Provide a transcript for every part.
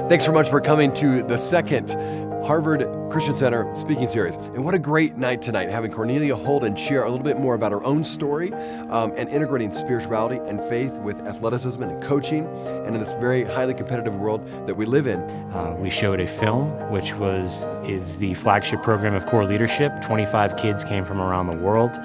Thanks so much for coming to the second Harvard Christian Center speaking series. And what a great night tonight, having Cornelia Holden share a little bit more about her own story and integrating spirituality and faith with athleticism and coaching, and in this very highly competitive world that we live in. We showed a film, which is the flagship program of Core Leadership. 25 kids came from around the world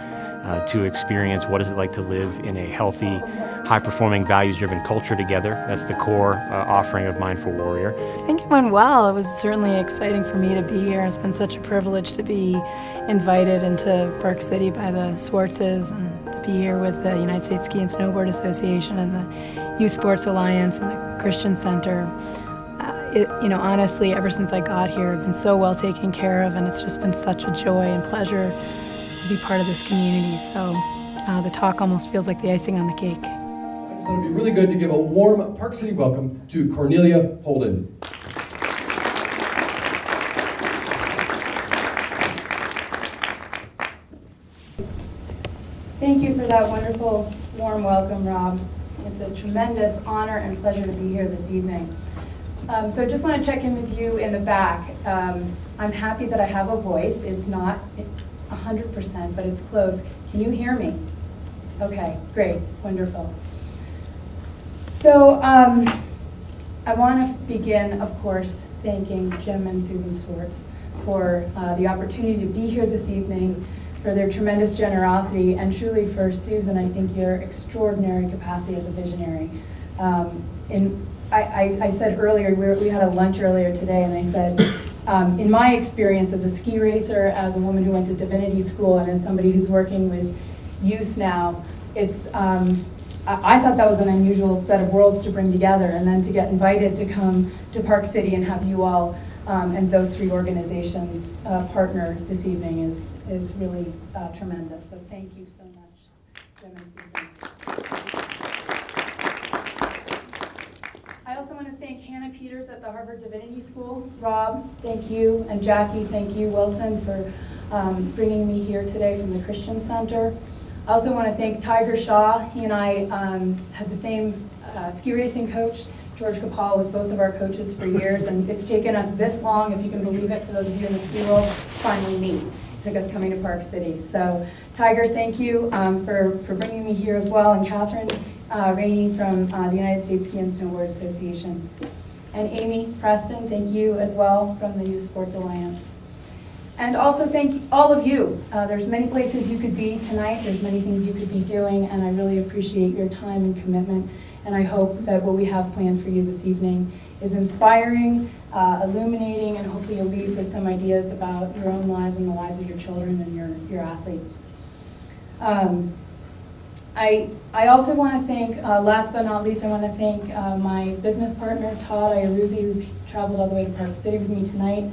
to experience what is it like to live in a healthy, high-performing, values-driven culture together. That's the core offering of Mindful Warrior. I think it went well. It was certainly exciting for me to be here. It's been such a privilege to be invited into Park City by the Swartzes and to be here with the United States Ski and Snowboard Association and the Youth Sports Alliance and the Christian Center. Honestly, ever since I got here, I've been so well taken care of, and it's just been such a joy and pleasure to be part of this community. So the talk almost feels like the icing on the cake. I just thought it'd be really good to give a warm Park City welcome to Cornelia Holden. Thank you for that wonderful, warm welcome, Rob. It's a tremendous honor and pleasure to be here this evening. So I just want to check in with you in the back. I'm happy that I have a voice. It's not 100%, but it's close. Can you hear me? Okay, great, wonderful. So I want to begin, of course, thanking Jim and Susan Swartz for the opportunity to be here this evening, for their tremendous generosity, and truly for Susan, I think your extraordinary capacity as a visionary. I said earlier, we had a lunch earlier today, and I said, in my experience as a ski racer, as a woman who went to divinity school, and as somebody who's working with youth now, it's I thought that was an unusual set of worlds to bring together, and then to get invited to come to Park City and have you all and those three organizations partner this evening is really tremendous. So thank you so much, Jim and Susan. I also want to thank Hannah Peters at the Harvard Divinity School. Rob, thank you, and Jackie, thank you, Wilson, for bringing me here today from the Christian Center. I also want to thank Tiger Shaw. He and I had the same ski racing coach. George Capal was both of our coaches for years, and it's taken us this long, if you can believe it, for those of you in the ski world, to finally meet. It took us coming to Park City. So Tiger, thank you for bringing me here as well, and Catherine Rainey from the United States Ski and Snowboard Association. And Amy Preston, thank you as well from the Youth Sports Alliance. And also thank all of you. There's many places you could be tonight. There's many things you could be doing, and I really appreciate your time and commitment. And I hope that what we have planned for you this evening is inspiring, illuminating, and hopefully you'll leave with some ideas about your own lives and the lives of your children and your athletes. I also want to thank, last but not least, I want to thank my business partner, Todd Iaruzzi, who's traveled all the way to Park City with me tonight.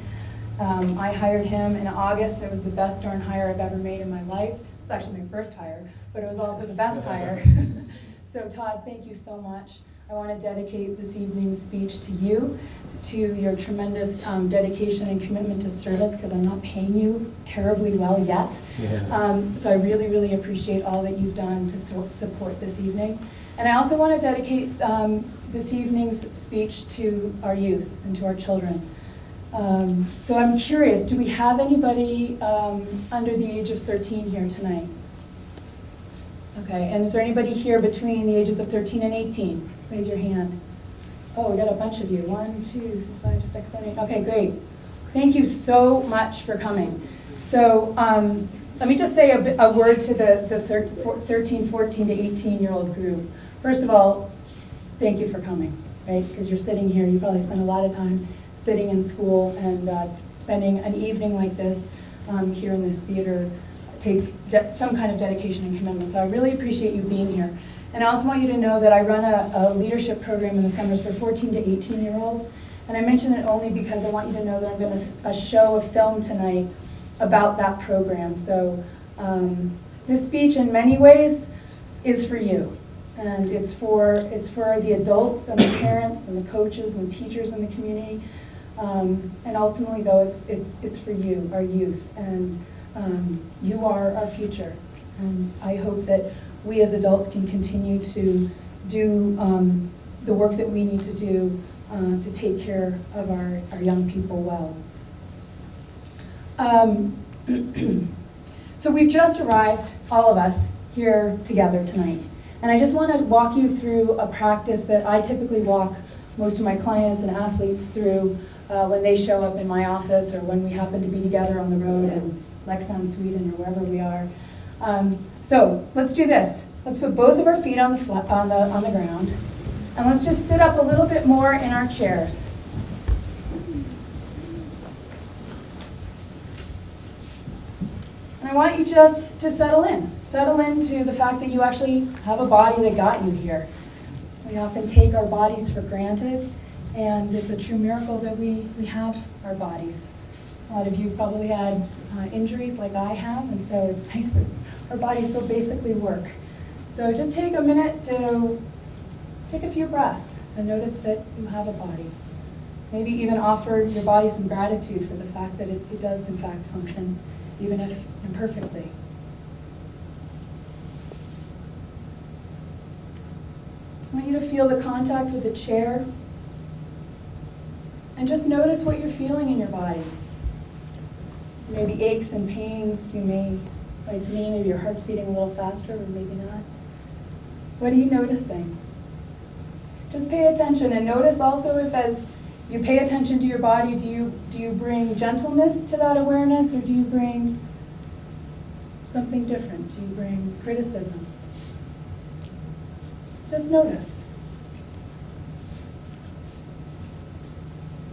I hired him in August. It was the best darn hire I've ever made in my life. It's actually my first hire, but it was also the best hire. So Todd, thank you so much. I want to dedicate this evening's speech to you, to your tremendous dedication and commitment to service, because I'm not paying you terribly well yet. Yeah. So I really, really appreciate all that you've done to support this evening. And I also want to dedicate this evening's speech to our youth and to our children. So I'm curious, do we have anybody under the age of 13 here tonight? Okay, and is there anybody here between the ages of 13 and 18? Raise your hand. Oh, we got a bunch of you. 1, 2, 5, 6, 7, 8. Okay, great. Thank you so much for coming. So let me just say a word to the 13, 14 to 18-year-old group. First of all, thank you for coming, right? Because you're sitting here, you probably spend a lot of time sitting in school, and spending an evening like this here in this theater takes some kind of dedication and commitment. So I really appreciate you being here. And I also want you to know that I run a leadership program in the summers for 14 to 18-year-olds. And I mention it only because I want you to know that I'm going to show a film tonight about that program. So this speech in many ways is for you. And it's for the adults and the parents and the coaches and the teachers in the community. And ultimately, though, it's for you, our youth, and you are our future. And I hope that we as adults can continue to do the work that we need to do to take care of our young people well. So we've just arrived, all of us, here together tonight. And I just want to walk you through a practice that I typically walk most of my clients and athletes through when they show up in my office or when we happen to be together on the road in Leksand, Sweden, or wherever we are. So let's do this. Let's put both of our feet on the ground, and let's just sit up a little bit more in our chairs. And I want you just to settle into the fact that you actually have a body that got you here. We often take our bodies for granted, and it's a true miracle that we have our bodies. A lot of you probably had injuries like I have, and so it's nice that our bodies still basically work. So just take a minute to take a few breaths and notice that you have a body. Maybe even offer your body some gratitude for the fact that it does in fact function, even if imperfectly. I want you to feel the contact with the chair, and just notice what you're feeling in your body. Maybe aches and pains. You may, like me, maybe your heart's beating a little faster, or maybe not. What are you noticing? Just pay attention, and notice also if, as you pay attention to your body, do you bring gentleness to that awareness, or do you bring something different? Do you bring criticism? Just notice.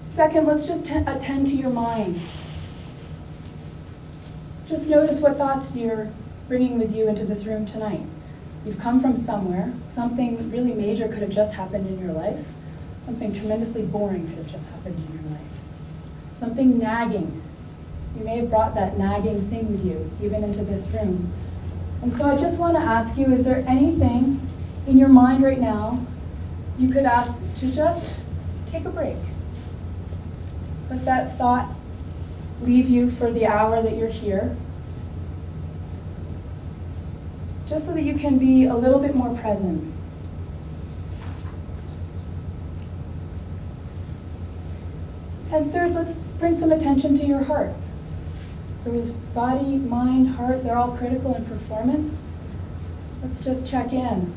Second, let's just attend to your minds. Just notice what thoughts you're bringing with you into this room tonight. You've come from somewhere. Something really major could have just happened in your life. Something tremendously boring could have just happened in your life. Something nagging. You may have brought that nagging thing with you, even into this room. And so I just want to ask you, is there anything in your mind right now you could ask to just take a break? Let that thought leave you for the hour that you're here, just so that you can be a little bit more present. And third, let's bring some attention to your heart. So body, mind, heart, they're all critical in performance. Let's just check in.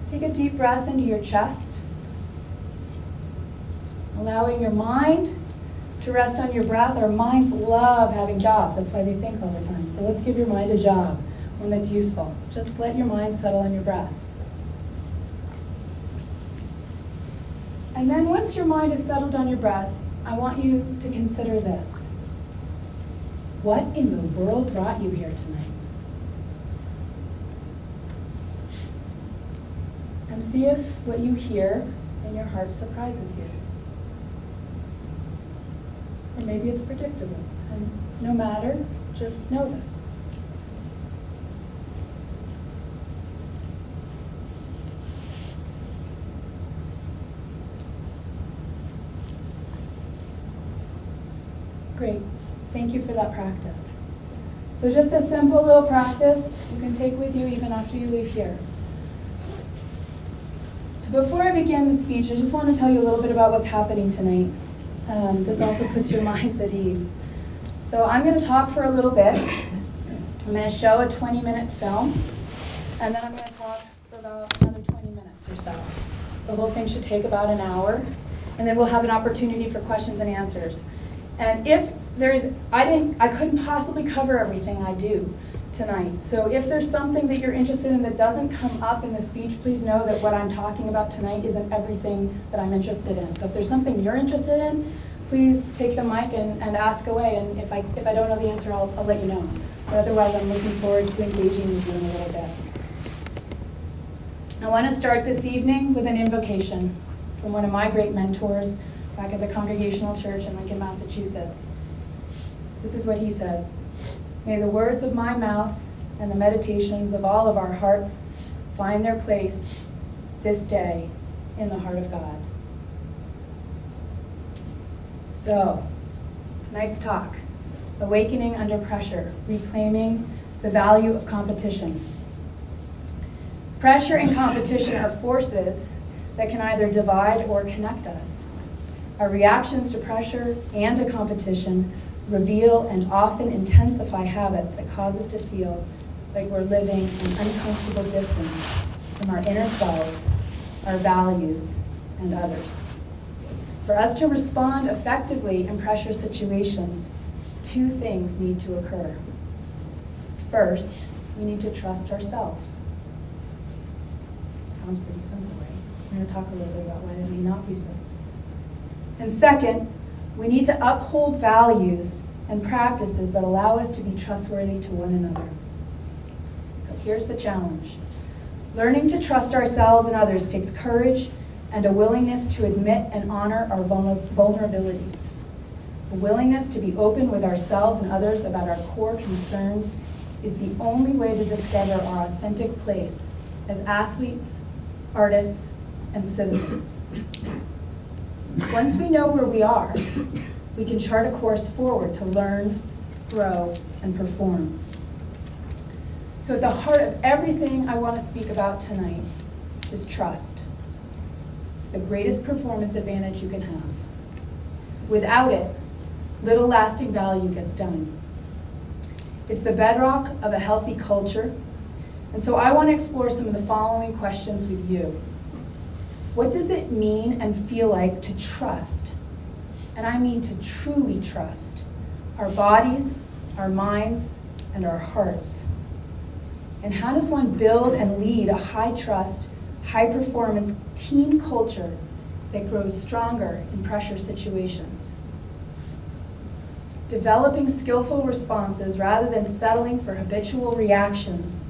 Take a deep breath into your chest, allowing your mind to rest on your breath. Our minds love having jobs. That's why they think all the time. So let's give your mind a job, one that's useful. Just let your mind settle on your breath. And then once your mind is settled on your breath, I want you to consider this. What in the world brought you here tonight? And see if what you hear in your heart surprises you. Or maybe it's predictable. And no matter, just notice. Great. Thank you for that practice. So just a simple little practice you can take with you even after you leave here. So before I begin the speech, I just want to tell you a little bit about what's happening tonight. This also puts your minds at ease. So I'm going to talk for a little bit. I'm going to show a 20-minute film, and then I'm going to talk for about another 20 minutes or so. The whole thing should take about an hour, and then we'll have an opportunity for questions and answers. And if there's, I couldn't possibly cover everything I do tonight. So if there's something that you're interested in that doesn't come up in the speech, please know that what I'm talking about tonight isn't everything that I'm interested in. So if there's something you're interested in, please take the mic and ask away. And if I don't know the answer, I'll let you know. But otherwise, I'm looking forward to engaging with you in a little bit. I want to start this evening with an invocation from one of my great mentors back at the Congregational Church in Lincoln, Massachusetts. This is what he says. May the words of my mouth and the meditations of all of our hearts find their place this day in the heart of God. So, tonight's talk, Awakening Under Pressure, Reclaiming the Value of Competition. Pressure and competition are forces that can either divide or connect us. Our reactions to pressure and to competition reveal and often intensify habits that cause us to feel like we're living an uncomfortable distance from our inner selves, our values, and others. For us to respond effectively in pressure situations, two things need to occur. First, we need to trust ourselves. Sounds pretty simple, right? We're going to talk a little bit about why that may not be so simple. And second, we need to uphold values and practices that allow us to be trustworthy to one another. So here's the challenge. Learning to trust ourselves and others takes courage and a willingness to admit and honor our vulnerabilities. A willingness to be open with ourselves and others about our core concerns is the only way to discover our authentic place as athletes, artists, and citizens. Once we know where we are, we can chart a course forward to learn, grow, and perform. So at the heart of everything I want to speak about tonight is trust. It's the greatest performance advantage you can have. Without it, little lasting value gets done. It's the bedrock of a healthy culture, and so I want to explore some of the following questions with you. What does it mean and feel like to trust? And I mean to truly trust our bodies, our minds, and our hearts. And how does one build and lead a high-trust, high-performance team culture that grows stronger in pressure situations? Developing skillful responses rather than settling for habitual reactions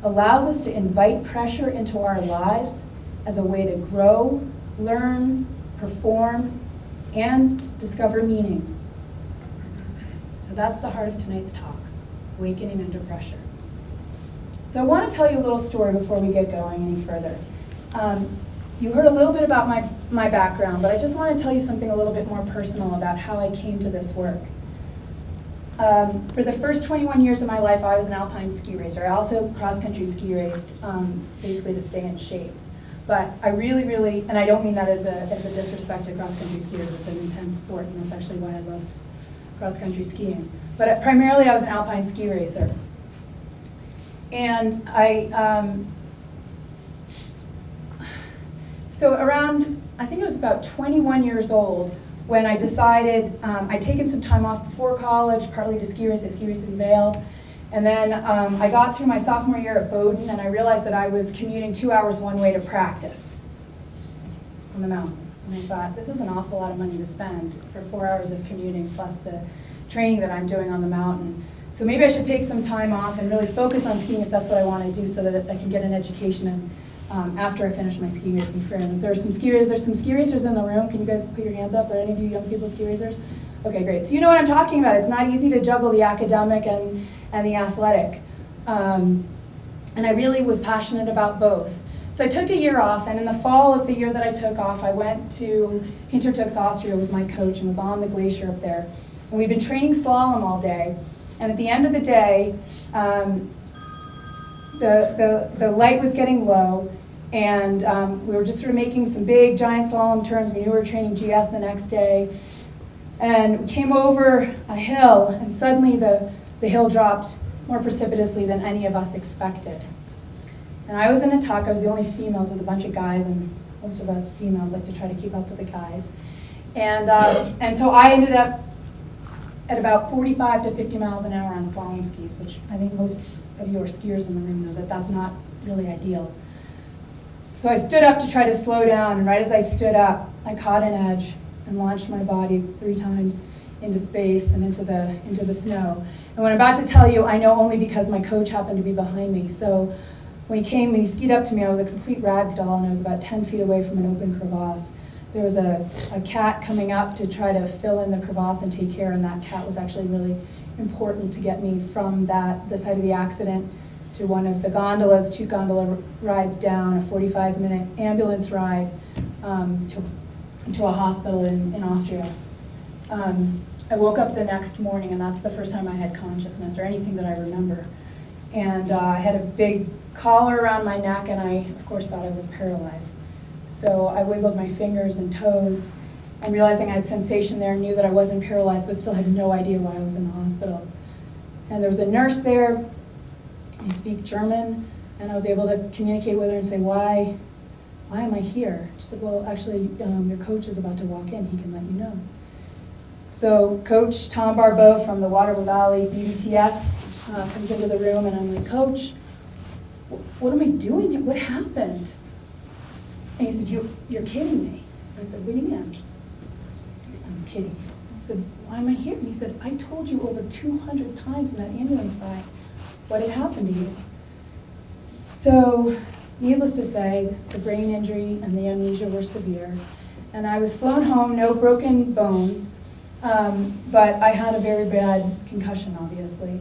allows us to invite pressure into our lives as a way to grow, learn, perform, and discover meaning. So that's the heart of tonight's talk, awakening under pressure. So I want to tell you a little story before we get going any further. You heard a little bit about my background, but I just want to tell you something a little bit more personal about how I came to this work. For the first 21 years of my life, I was an alpine ski racer. I also cross-country ski raced, basically to stay in shape. But I really, and I don't mean that as a disrespect to cross-country skiers. It's an intense sport, and that's actually why I loved cross-country skiing. But primarily, I was an alpine ski racer. And so around, I think it was about 21 years old, when I decided, I'd taken some time off before college, partly to ski race. I ski raced in Vail. And then I got through my sophomore year at Bowdoin, and I realized that I was commuting 2 hours one way to practice on the mountain. And I thought, this is an awful lot of money to spend for 4 hours of commuting plus the training that I'm doing on the mountain. So maybe I should take some time off and really focus on skiing if that's what I want to do, so that I can get an education after I finish my ski racing career. And if there's some ski racers in the room, can you guys put your hands up? Are any of you young people ski racers? Okay, great. So you know what I'm talking about. It's not easy to juggle the academic and the athletic. And I really was passionate about both. So I took a year off, and in the fall of the year that I took off, I went to Hintertux, Austria with my coach and was on the glacier up there. And we'd been training slalom all day. And at the end of the day, the light was getting low, and we were just sort of making some big, giant slalom turns. We knew we were training GS the next day. And we came over a hill, and suddenly the hill dropped more precipitously than any of us expected. And I was in a tuck. I was the only females with a bunch of guys, and most of us females like to try to keep up with the guys. And so I ended up at about 45 to 50 miles an hour on slalom skis, which I think most of you are skiers in the room know that that's not really ideal. So I stood up to try to slow down, and right as I stood up, I caught an edge and launched my body 3 times into space and into the snow. And what I'm about to tell you, I know only because my coach happened to be behind me. So when he skied up to me, I was a complete rag doll, and I was about 10 feet away from an open crevasse. There was a cat coming up to try to fill in the crevasse and take care, and that cat was actually really important to get me from the site of the accident to one of the gondolas, 2 gondola rides down, a 45-minute ambulance ride to a hospital in Austria. I woke up the next morning, and that's the first time I had consciousness or anything that I remember. And I had a big collar around my neck, and I, of course, thought I was paralyzed. So I wiggled my fingers and toes, and realizing I had sensation there, knew that I wasn't paralyzed, but still had no idea why I was in the hospital. And there was a nurse there, I speak German, and I was able to communicate with her and say, why am I here? She said, well, actually, your coach is about to walk in, he can let you know. So Coach Tom Barbeau from the Waterloo Valley BBTS comes into the room, and I'm like, Coach, what am I doing here? What happened? And he said, you're kidding me. I said, what do you mean I'm kidding? I said, why am I here? And he said, I told you over 200 times in that ambulance ride what had happened to you. So, needless to say, the brain injury and the amnesia were severe. And I was flown home, no broken bones, but I had a very bad concussion, obviously.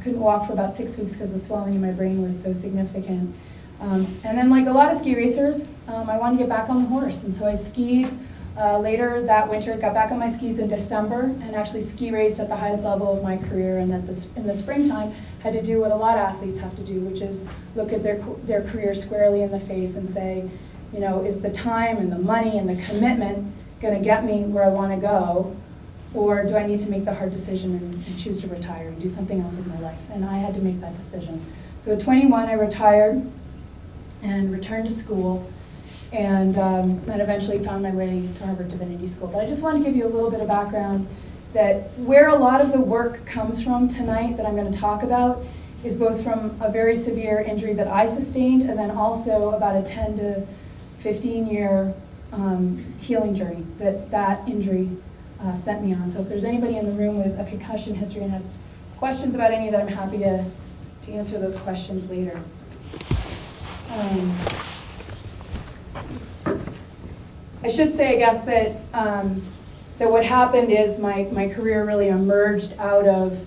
Couldn't walk for about 6 weeks because the swelling in my brain was so significant. And then, like a lot of ski racers, I wanted to get back on the horse. And so I skied later that winter, got back on my skis in December, and actually ski raced at the highest level of my career. And in the springtime, had to do what a lot of athletes have to do, which is look at their career squarely in the face and say, you know, is the time and the money and the commitment going to get me where I want to go? Or do I need to make the hard decision and choose to retire and do something else with my life? And I had to make that decision. So at 21, I retired and returned to school, and then eventually found my way to Harvard Divinity School. But I just want to give you a little bit of background that where a lot of the work comes from tonight that I'm going to talk about is both from a very severe injury that I sustained, and then also about a 10 to 15 year healing journey that injury sent me on. So if there's anybody in the room with a concussion history and has questions about any of that, I'm happy to answer those questions later. I should say, I guess, that what happened is my career really emerged out of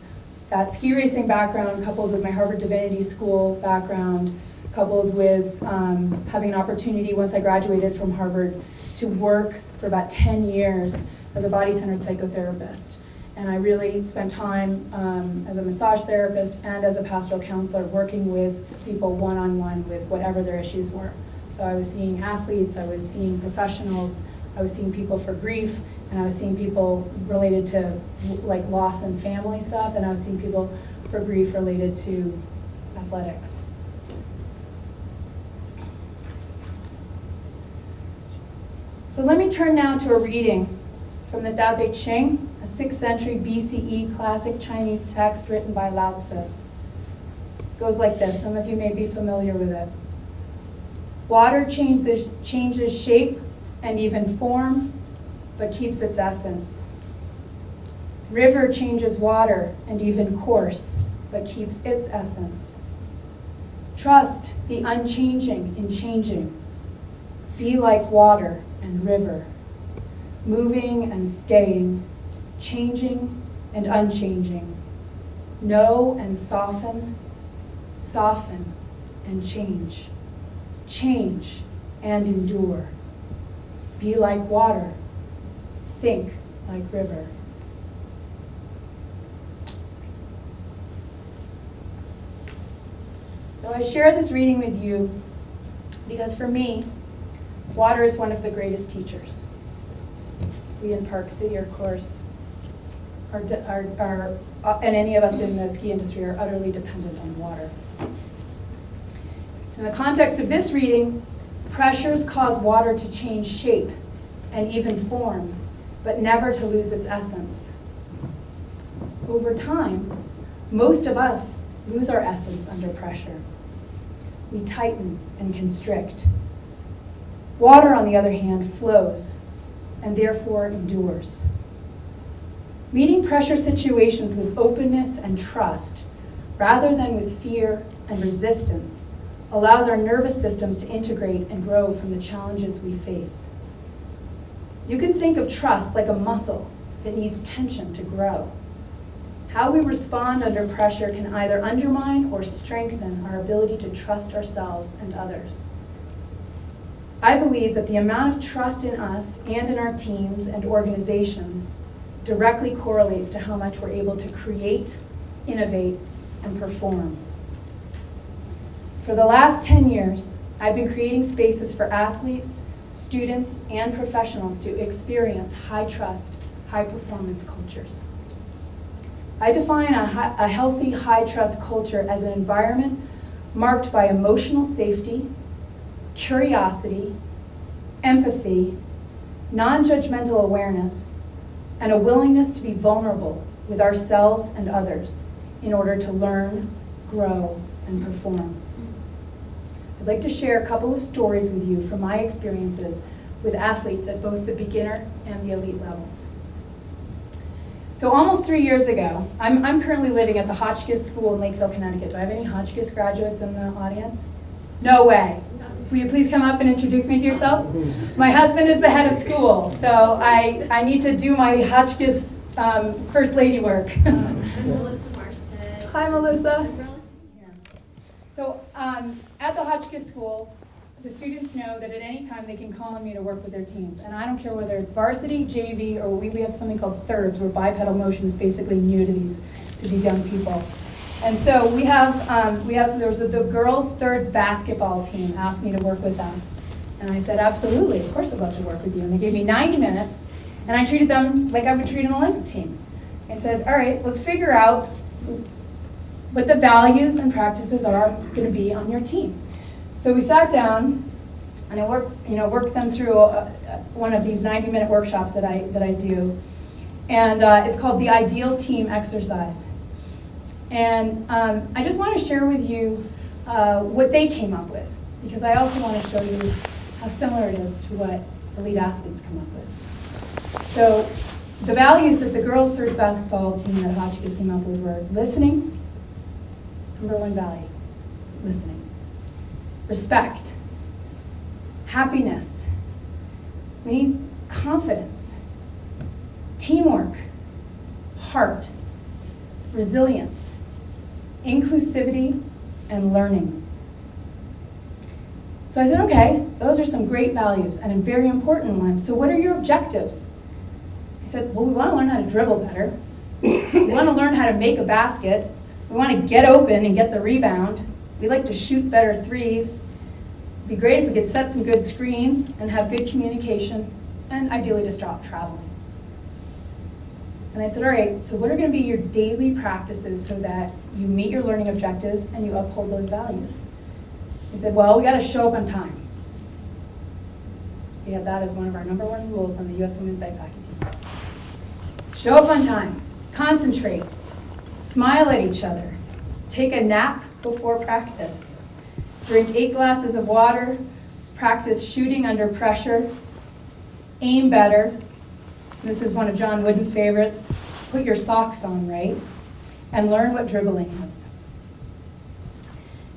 that ski racing background, coupled with my Harvard Divinity School background, coupled with having an opportunity once I graduated from Harvard to work for about 10 years as a body-centered psychotherapist. And I really spent time as a massage therapist and as a pastoral counselor working with people one-on-one with whatever their issues were. So I was seeing athletes, I was seeing professionals, I was seeing people for grief, and I was seeing people related to like loss and family stuff, and I was seeing people for grief related to athletics. So let me turn now to a reading from the Tao Te Ching, a 6th century BCE classic Chinese text written by Lao Tzu. It goes like this. Some of you may be familiar with it. Water changes shape and even form, but keeps its essence. River changes water and even course, but keeps its essence. Trust the unchanging in changing. Be like water and river, moving and staying, changing and unchanging. Know and soften, soften and change. Change and endure. Be like water, think like river. So I share this reading with you because for me, water is one of the greatest teachers. We in Park City, of course, and any of us in the ski industry are utterly dependent on water. In the context of this reading, pressures cause water to change shape and even form, but never to lose its essence. Over time, most of us lose our essence under pressure. We tighten and constrict. Water, on the other hand, flows and therefore endures. Meeting pressure situations with openness and trust, rather than with fear and resistance, allows our nervous systems to integrate and grow from the challenges we face. You can think of trust like a muscle that needs tension to grow. How we respond under pressure can either undermine or strengthen our ability to trust ourselves and others. I believe that the amount of trust in us and in our teams and organizations directly correlates to how much we're able to create, innovate, and perform. For the last 10 years, I've been creating spaces for athletes, students and professionals to experience high-trust, high-performance cultures. I define a healthy, high-trust culture as an environment marked by emotional safety, curiosity, empathy, non-judgmental awareness, and a willingness to be vulnerable with ourselves and others in order to learn, grow, and perform. I'd like to share a couple of stories with you from my experiences with athletes at both the beginner and the elite levels. So almost 3 years ago, I'm currently living at the Hotchkiss School in Lakeville, Connecticut. Do I have any Hotchkiss graduates in the audience? No way. Will you please come up and introduce me to yourself? My husband is the head of school, so I need to do my Hotchkiss first lady work. I'm Melissa Marston. Hi, Melissa. So at the Hotchkiss School, the students know that at any time they can call on me to work with their teams. And I don't care whether it's varsity, JV, or we have something called thirds, where bipedal motion is basically new to these young people. And so there was the girls' thirds basketball team asked me to work with them. And I said, absolutely, of course I'd love to work with you. And they gave me 90 minutes, and I treated them like I would treat an Olympic team. I said, all right, let's figure out what the values and practices are going to be on your team. So we sat down, and I worked them through one of these 90-minute workshops that I do, and it's called the Ideal Team Exercise. And I just want to share with you what they came up with, because I also want to show you how similar it is to what elite athletes come up with. So the values that the girls' thirds basketball team at Hotchkiss came up with were listening, number one value, listening. Respect, happiness, we need confidence, teamwork, heart, resilience, inclusivity, and learning. So I said, okay, those are some great values and a very important ones. So what are your objectives? He said, well, we want to learn how to dribble better. We want to learn how to make a basket. We want to get open and get the rebound. We like to shoot better threes. It'd be great if we could set some good screens and have good communication, and ideally to stop traveling. And I said, all right, so what are going to be your daily practices so that you meet your learning objectives and you uphold those values? He said, well, we got to show up on time. We have that as one of our number one rules on the U.S. Women's Ice Hockey team. Show up on time, concentrate, smile at each other, take a nap before practice, drink 8 glasses of water, practice shooting under pressure, aim better. This is one of John Wooden's favorites. Put your socks on right, and learn what dribbling is.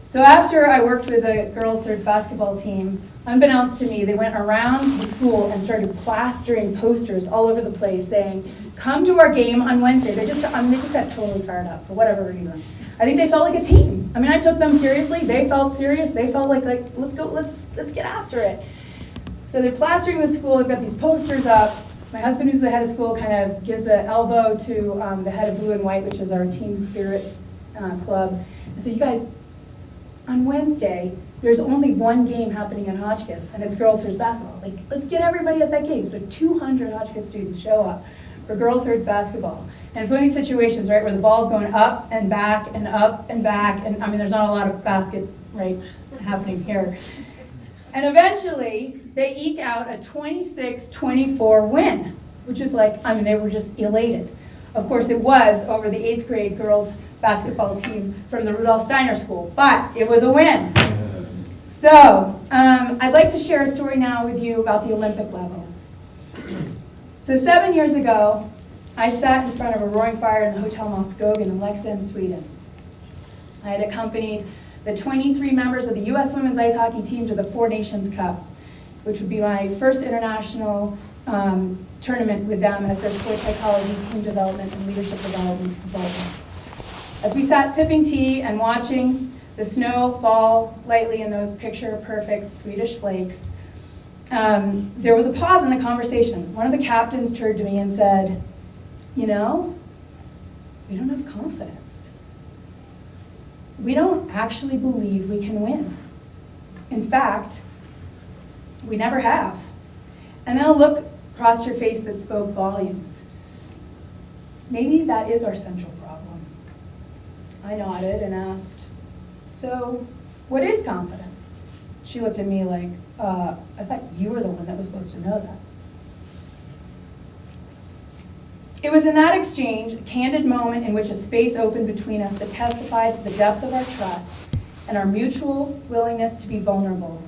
So after I worked with the girls' thirds basketball team, unbeknownst to me, they went around the school and started plastering posters all over the place saying, come to our game on Wednesday. They just got totally fired up for whatever reason. I think they felt like a team. I mean, I took them seriously. They felt serious. They felt like let's go, let's get after it. So they're plastering the school. They've got these posters up. My husband, who's the head of school, kind of gives the elbow to the head of Blue and White, which is our team spirit club. And so you guys, on Wednesday, there's only one game happening in Hotchkiss, and it's girls' thirds basketball. Like, let's get everybody at that game. So 200 Hotchkiss students show up for girls' thirds basketball. And it's one of these situations, right, where the ball's going up and back and up and back, and I mean, there's not a lot of baskets, right, happening here. And eventually, they eke out a 26-24 win, which is like, I mean, they were just elated. Of course, it was over the 8th grade girls' basketball team from the Rudolph Steiner School, but it was a win. So, I'd like to share a story now with you about the Olympic level. So 7 years ago, I sat in front of a roaring fire in the Hotel Moskogen in Leksand, Sweden. I had accompanied the 23 members of the U.S. Women's Ice Hockey team to the Four Nations Cup, which would be my first international tournament with them as their sports psychology, team development, and leadership development consultant. As we sat sipping tea and watching the snow fall lightly in those picture-perfect Swedish flakes, there was a pause in the conversation. One of the captains turned to me and said, you know, we don't have confidence. We don't actually believe we can win. In fact, We never have. And then a look crossed her face that spoke volumes. Maybe that is our central problem. I nodded and asked, so what is confidence? She looked at me like, I thought you were the one that was supposed to know that. It was in that exchange, a candid moment in which a space opened between us that testified to the depth of our trust and our mutual willingness to be vulnerable,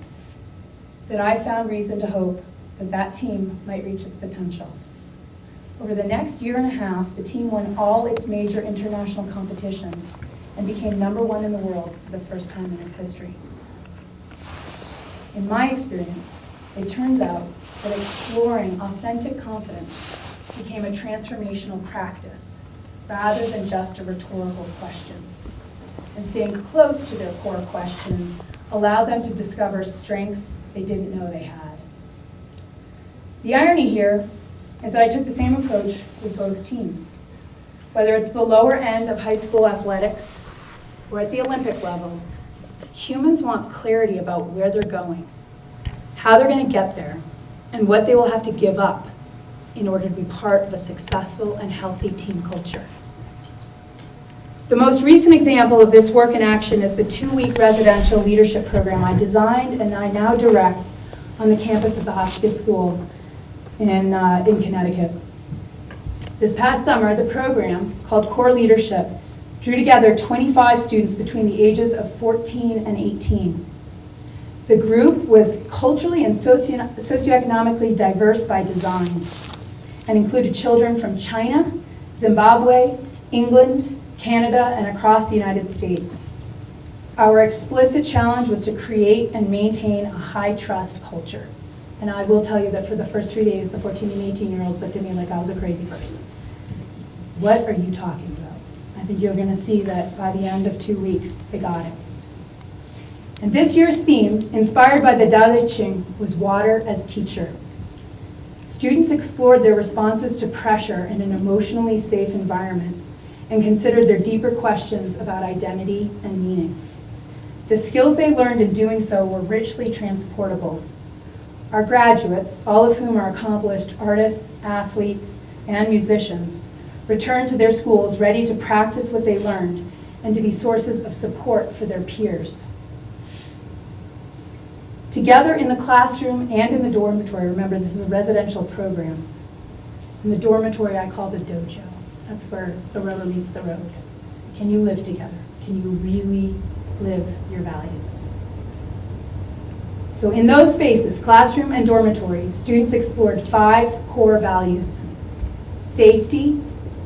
that I found reason to hope that that team might reach its potential. Over the next year and a half, the team won all its major international competitions and became #1 in the world for the first time in its history. In my experience, it turns out that exploring authentic confidence became a transformational practice rather than just a rhetorical question. And staying close to their core question allowed them to discover strengths they didn't know they had. The irony here is that I took the same approach with both teams. Whether it's the lower end of high school athletics or at the Olympic level, humans want clarity about where they're going, how they're going to get there, and what they will have to give up in order to be part of a successful and healthy team culture. The most recent example of this work in action is the 2-week residential leadership program I designed and I now direct on the campus of the Hotchkiss School in Connecticut. This past summer, the program, called Core Leadership, drew together 25 students between the ages of 14 and 18. The group was culturally and socioeconomically diverse by design and included children from China, Zimbabwe, England, Canada, and across the United States. Our explicit challenge was to create and maintain a high-trust culture. And I will tell you that for the first 3 days, the 14 and 18-year-olds looked at me like I was a crazy person. What are you talking about? I think you're going to see that by the end of 2 weeks, they got it. And this year's theme, inspired by the Tao Te Ching, was water as teacher. Students explored their responses to pressure in an emotionally safe environment and considered their deeper questions about identity and meaning. The skills they learned in doing so were richly transportable. Our graduates, all of whom are accomplished artists, athletes, and musicians, returned to their schools ready to practice what they learned and to be sources of support for their peers. Together in the classroom and in the dormitory, remember this is a residential program, in the dormitory I call the dojo. That's where the rubber meets the road. Can you live together? Can you really live your values? So in those spaces, classroom and dormitory, students explored 5 core values: safety,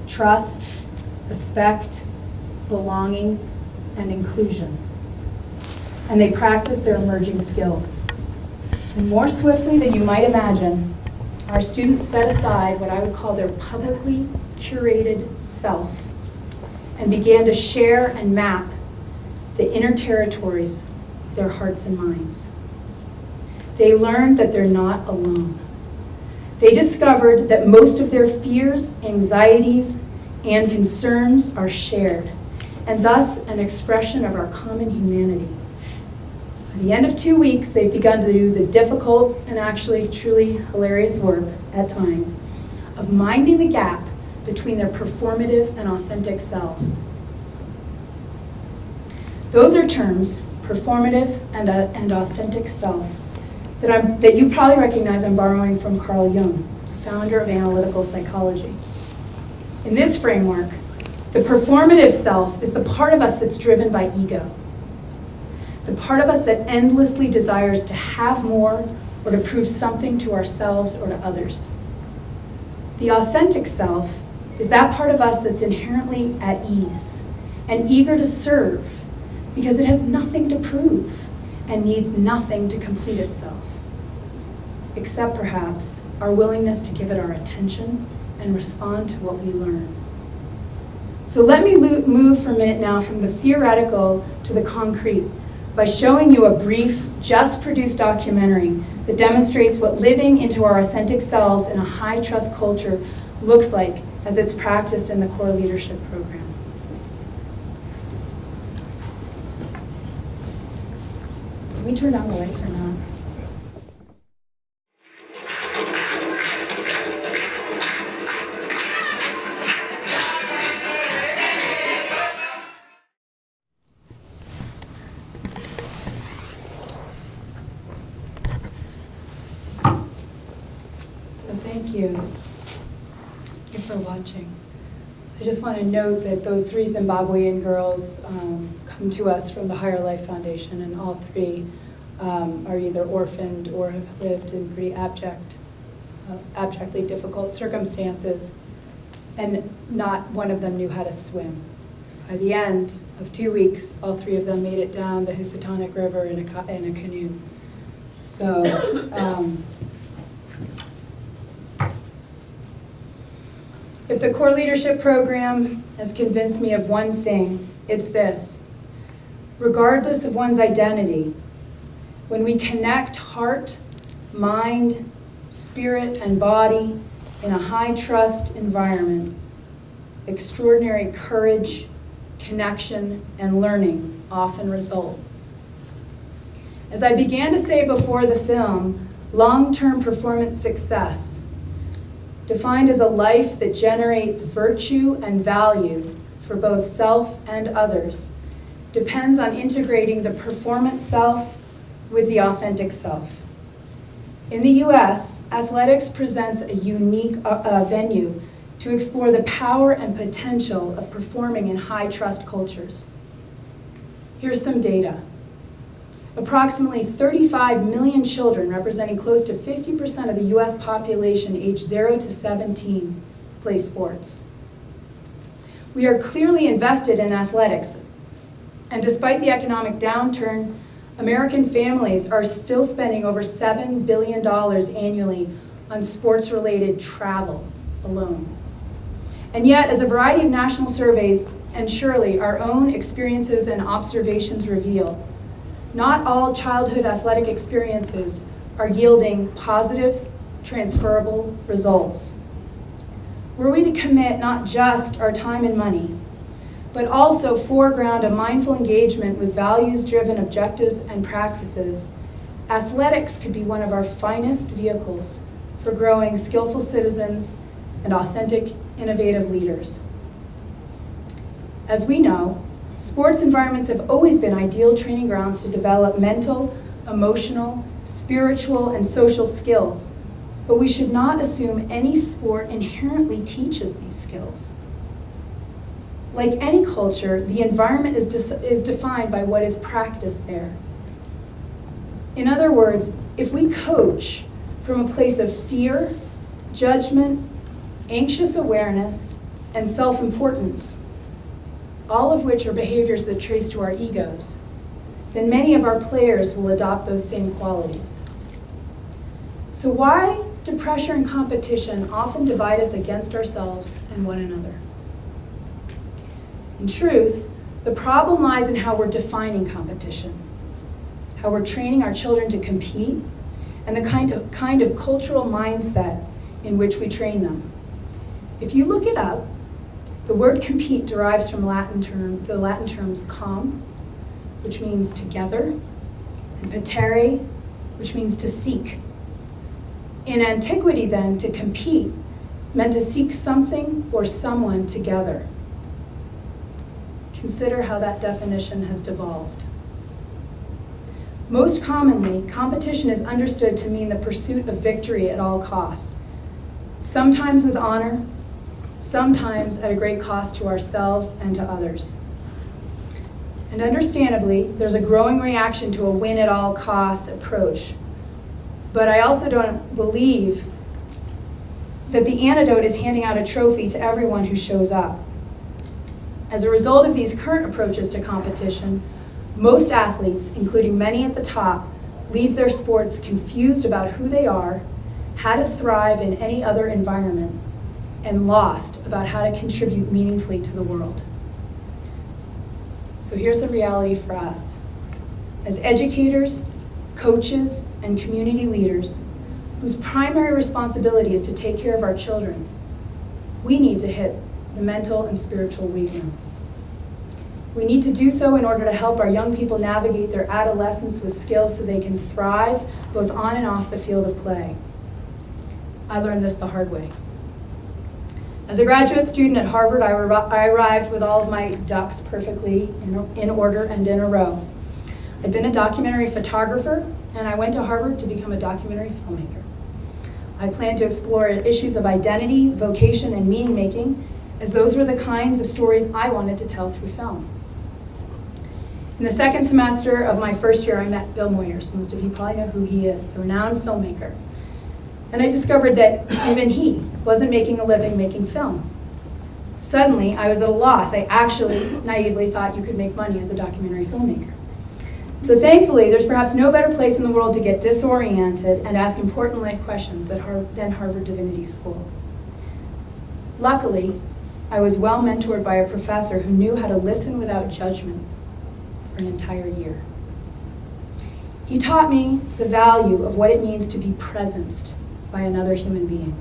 trust, respect, belonging, and inclusion. And they practiced their emerging skills. And more swiftly than you might imagine, our students set aside what I would call their publicly curated self and began to share and map the inner territories of their hearts and minds. They learned that they're not alone. They discovered that most of their fears, anxieties, and concerns are shared, and thus an expression of our common humanity. By the end of 2 weeks, they've begun to do the difficult and actually truly hilarious work, at times, of minding the gap between their performative and authentic selves. Those are terms, performative and authentic self, that you probably recognize I'm borrowing from Carl Jung, the founder of analytical psychology. In this framework, the performative self is the part of us that's driven by ego, the part of us that endlessly desires to have more or to prove something to ourselves or to others. The authentic self is that part of us that's inherently at ease and eager to serve because it has nothing to prove and needs nothing to complete itself, except perhaps our willingness to give it our attention and respond to what we learn. So let me move for a minute now from the theoretical to the concrete by showing you a brief, just-produced documentary that demonstrates what living into our authentic selves in a high-trust culture looks like as it's practiced in the Core Leadership Program. Can we turn down the lights or not? Thank you. Thank you for watching. I just want to note that those 3 Zimbabwean girls come to us from the Higher Life Foundation, and all 3 are either orphaned or have lived in pretty abjectly difficult circumstances, and not one of them knew how to swim. By the end of 2 weeks, all 3 of them made it down the Housatonic River in a canoe. So, if the core leadership program has convinced me of one thing, it's this. Regardless of one's identity, when we connect heart, mind, spirit, and body in a high-trust environment, extraordinary courage, connection, and learning often result. As I began to say before the film, long-term performance success, defined as a life that generates virtue and value for both self and others, depends on integrating the performance self with the authentic self. In the US, athletics presents a unique venue to explore the power and potential of performing in high-trust cultures. Here's some data. Approximately 35 million children, representing close to 50% of the US population aged 0 to 17, play sports. We are clearly invested in athletics, and despite the economic downturn, American families are still spending over $7 billion annually on sports-related travel alone. And yet, as a variety of national surveys, and surely our own experiences and observations reveal, not all childhood athletic experiences are yielding positive, transferable results. Were we to commit not just our time and money, but also foreground a mindful engagement with values-driven objectives and practices, athletics could be one of our finest vehicles for growing skillful citizens and authentic, innovative leaders. As we know, sports environments have always been ideal training grounds to develop mental, emotional, spiritual, and social skills, but we should not assume any sport inherently teaches these skills. Like any culture, the environment is defined by what is practiced there. In other words, if we coach from a place of fear, judgment, anxious awareness, and self-importance, all of which are behaviors that trace to our egos, then many of our players will adopt those same qualities. So why do pressure and competition often divide us against ourselves and one another? In truth, the problem lies in how we're defining competition, how we're training our children to compete, and the kind of cultural mindset in which we train them. If you look it up, the word compete derives from the Latin terms com, which means together, and patere, which means to seek. In antiquity, then, to compete meant to seek something or someone together. Consider how that definition has devolved. Most commonly, competition is understood to mean the pursuit of victory at all costs, sometimes with honor, sometimes at a great cost to ourselves and to others. And understandably, there's a growing reaction to a win-at-all-costs approach. But I also don't believe that the antidote is handing out a trophy to everyone who shows up. As a result of these current approaches to competition, most athletes, including many at the top, leave their sports confused about who they are, how to thrive in any other environment, and lost about how to contribute meaningfully to the world. So here's the reality for us. As educators, coaches, and community leaders, whose primary responsibility is to take care of our children, we need to hit the mental and spiritual weight room. We need to do so in order to help our young people navigate their adolescence with skills so they can thrive both on and off the field of play. I learned this the hard way. As a graduate student at Harvard, I arrived with all of my ducks perfectly in order and in a row. I'd been a documentary photographer, and I went to Harvard to become a documentary filmmaker. I planned to explore issues of identity, vocation, and meaning making, as those were the kinds of stories I wanted to tell through film. In the second semester of my first year, I met Bill Moyers. Most of you probably know who he is, the renowned filmmaker. And I discovered that even he wasn't making a living making film. Suddenly, I was at a loss. I actually naively thought you could make money as a documentary filmmaker. So thankfully, there's perhaps no better place in the world to get disoriented and ask important life questions than Harvard Divinity School. Luckily, I was well mentored by a professor who knew how to listen without judgment for an entire year. He taught me the value of what it means to be presenced by another human being.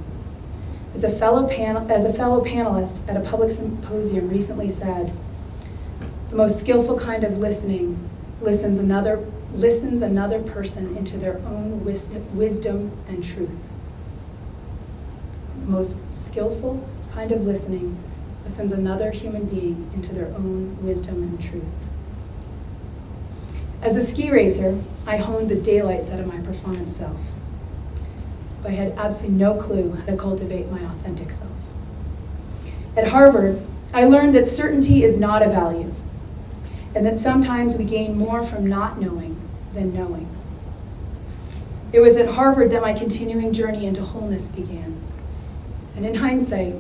As a fellow panelist at a public symposium recently said, the most skillful kind of listening listens another person into their own wisdom and truth. The most skillful kind of listening listens another human being into their own wisdom and truth. As a ski racer, I honed the daylights out of my performance self, but I had absolutely no clue how to cultivate my authentic self. At Harvard, I learned that certainty is not a value, and that sometimes we gain more from not knowing than knowing. It was at Harvard that my continuing journey into wholeness began. And in hindsight,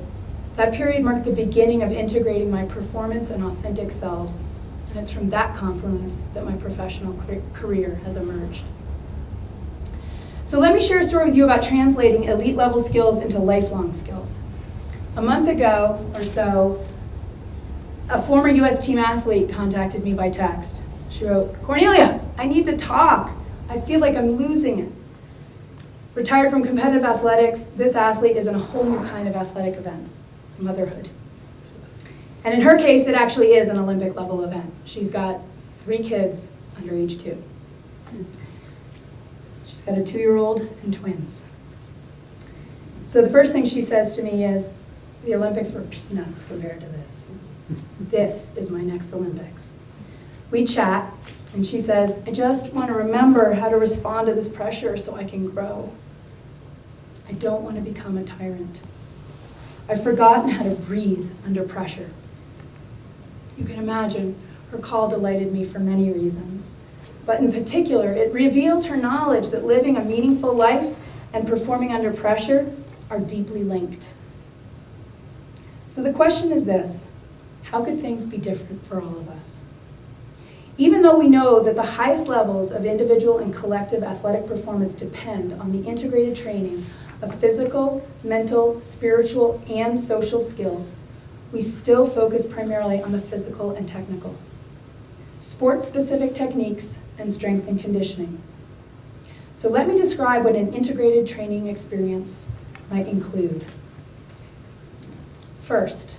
that period marked the beginning of integrating my performance and authentic selves, and it's from that confluence that my professional career has emerged. So let me share a story with you about translating elite level skills into lifelong skills. A month ago or so, a former US team athlete contacted me by text. She wrote, "Cornelia, I need to talk. I feel like I'm losing it." Retired from competitive athletics, this athlete is in a whole new kind of athletic event, motherhood. And in her case, it actually is an Olympic level event. She's got 3 kids under age 2. She's got a 2-year-old and twins. So the first thing she says to me is, the Olympics were peanuts compared to this. This is my next Olympics. We chat, and she says, I just want to remember how to respond to this pressure so I can grow. I don't want to become a tyrant. I've forgotten how to breathe under pressure. You can imagine her call delighted me for many reasons. But in particular, it reveals her knowledge that living a meaningful life and performing under pressure are deeply linked. So the question is this: how could things be different for all of us? Even though we know that the highest levels of individual and collective athletic performance depend on the integrated training of physical, mental, spiritual, and social skills, we still focus primarily on the physical and technical, sport-specific techniques, and strength and conditioning. So let me describe what an integrated training experience might include. First,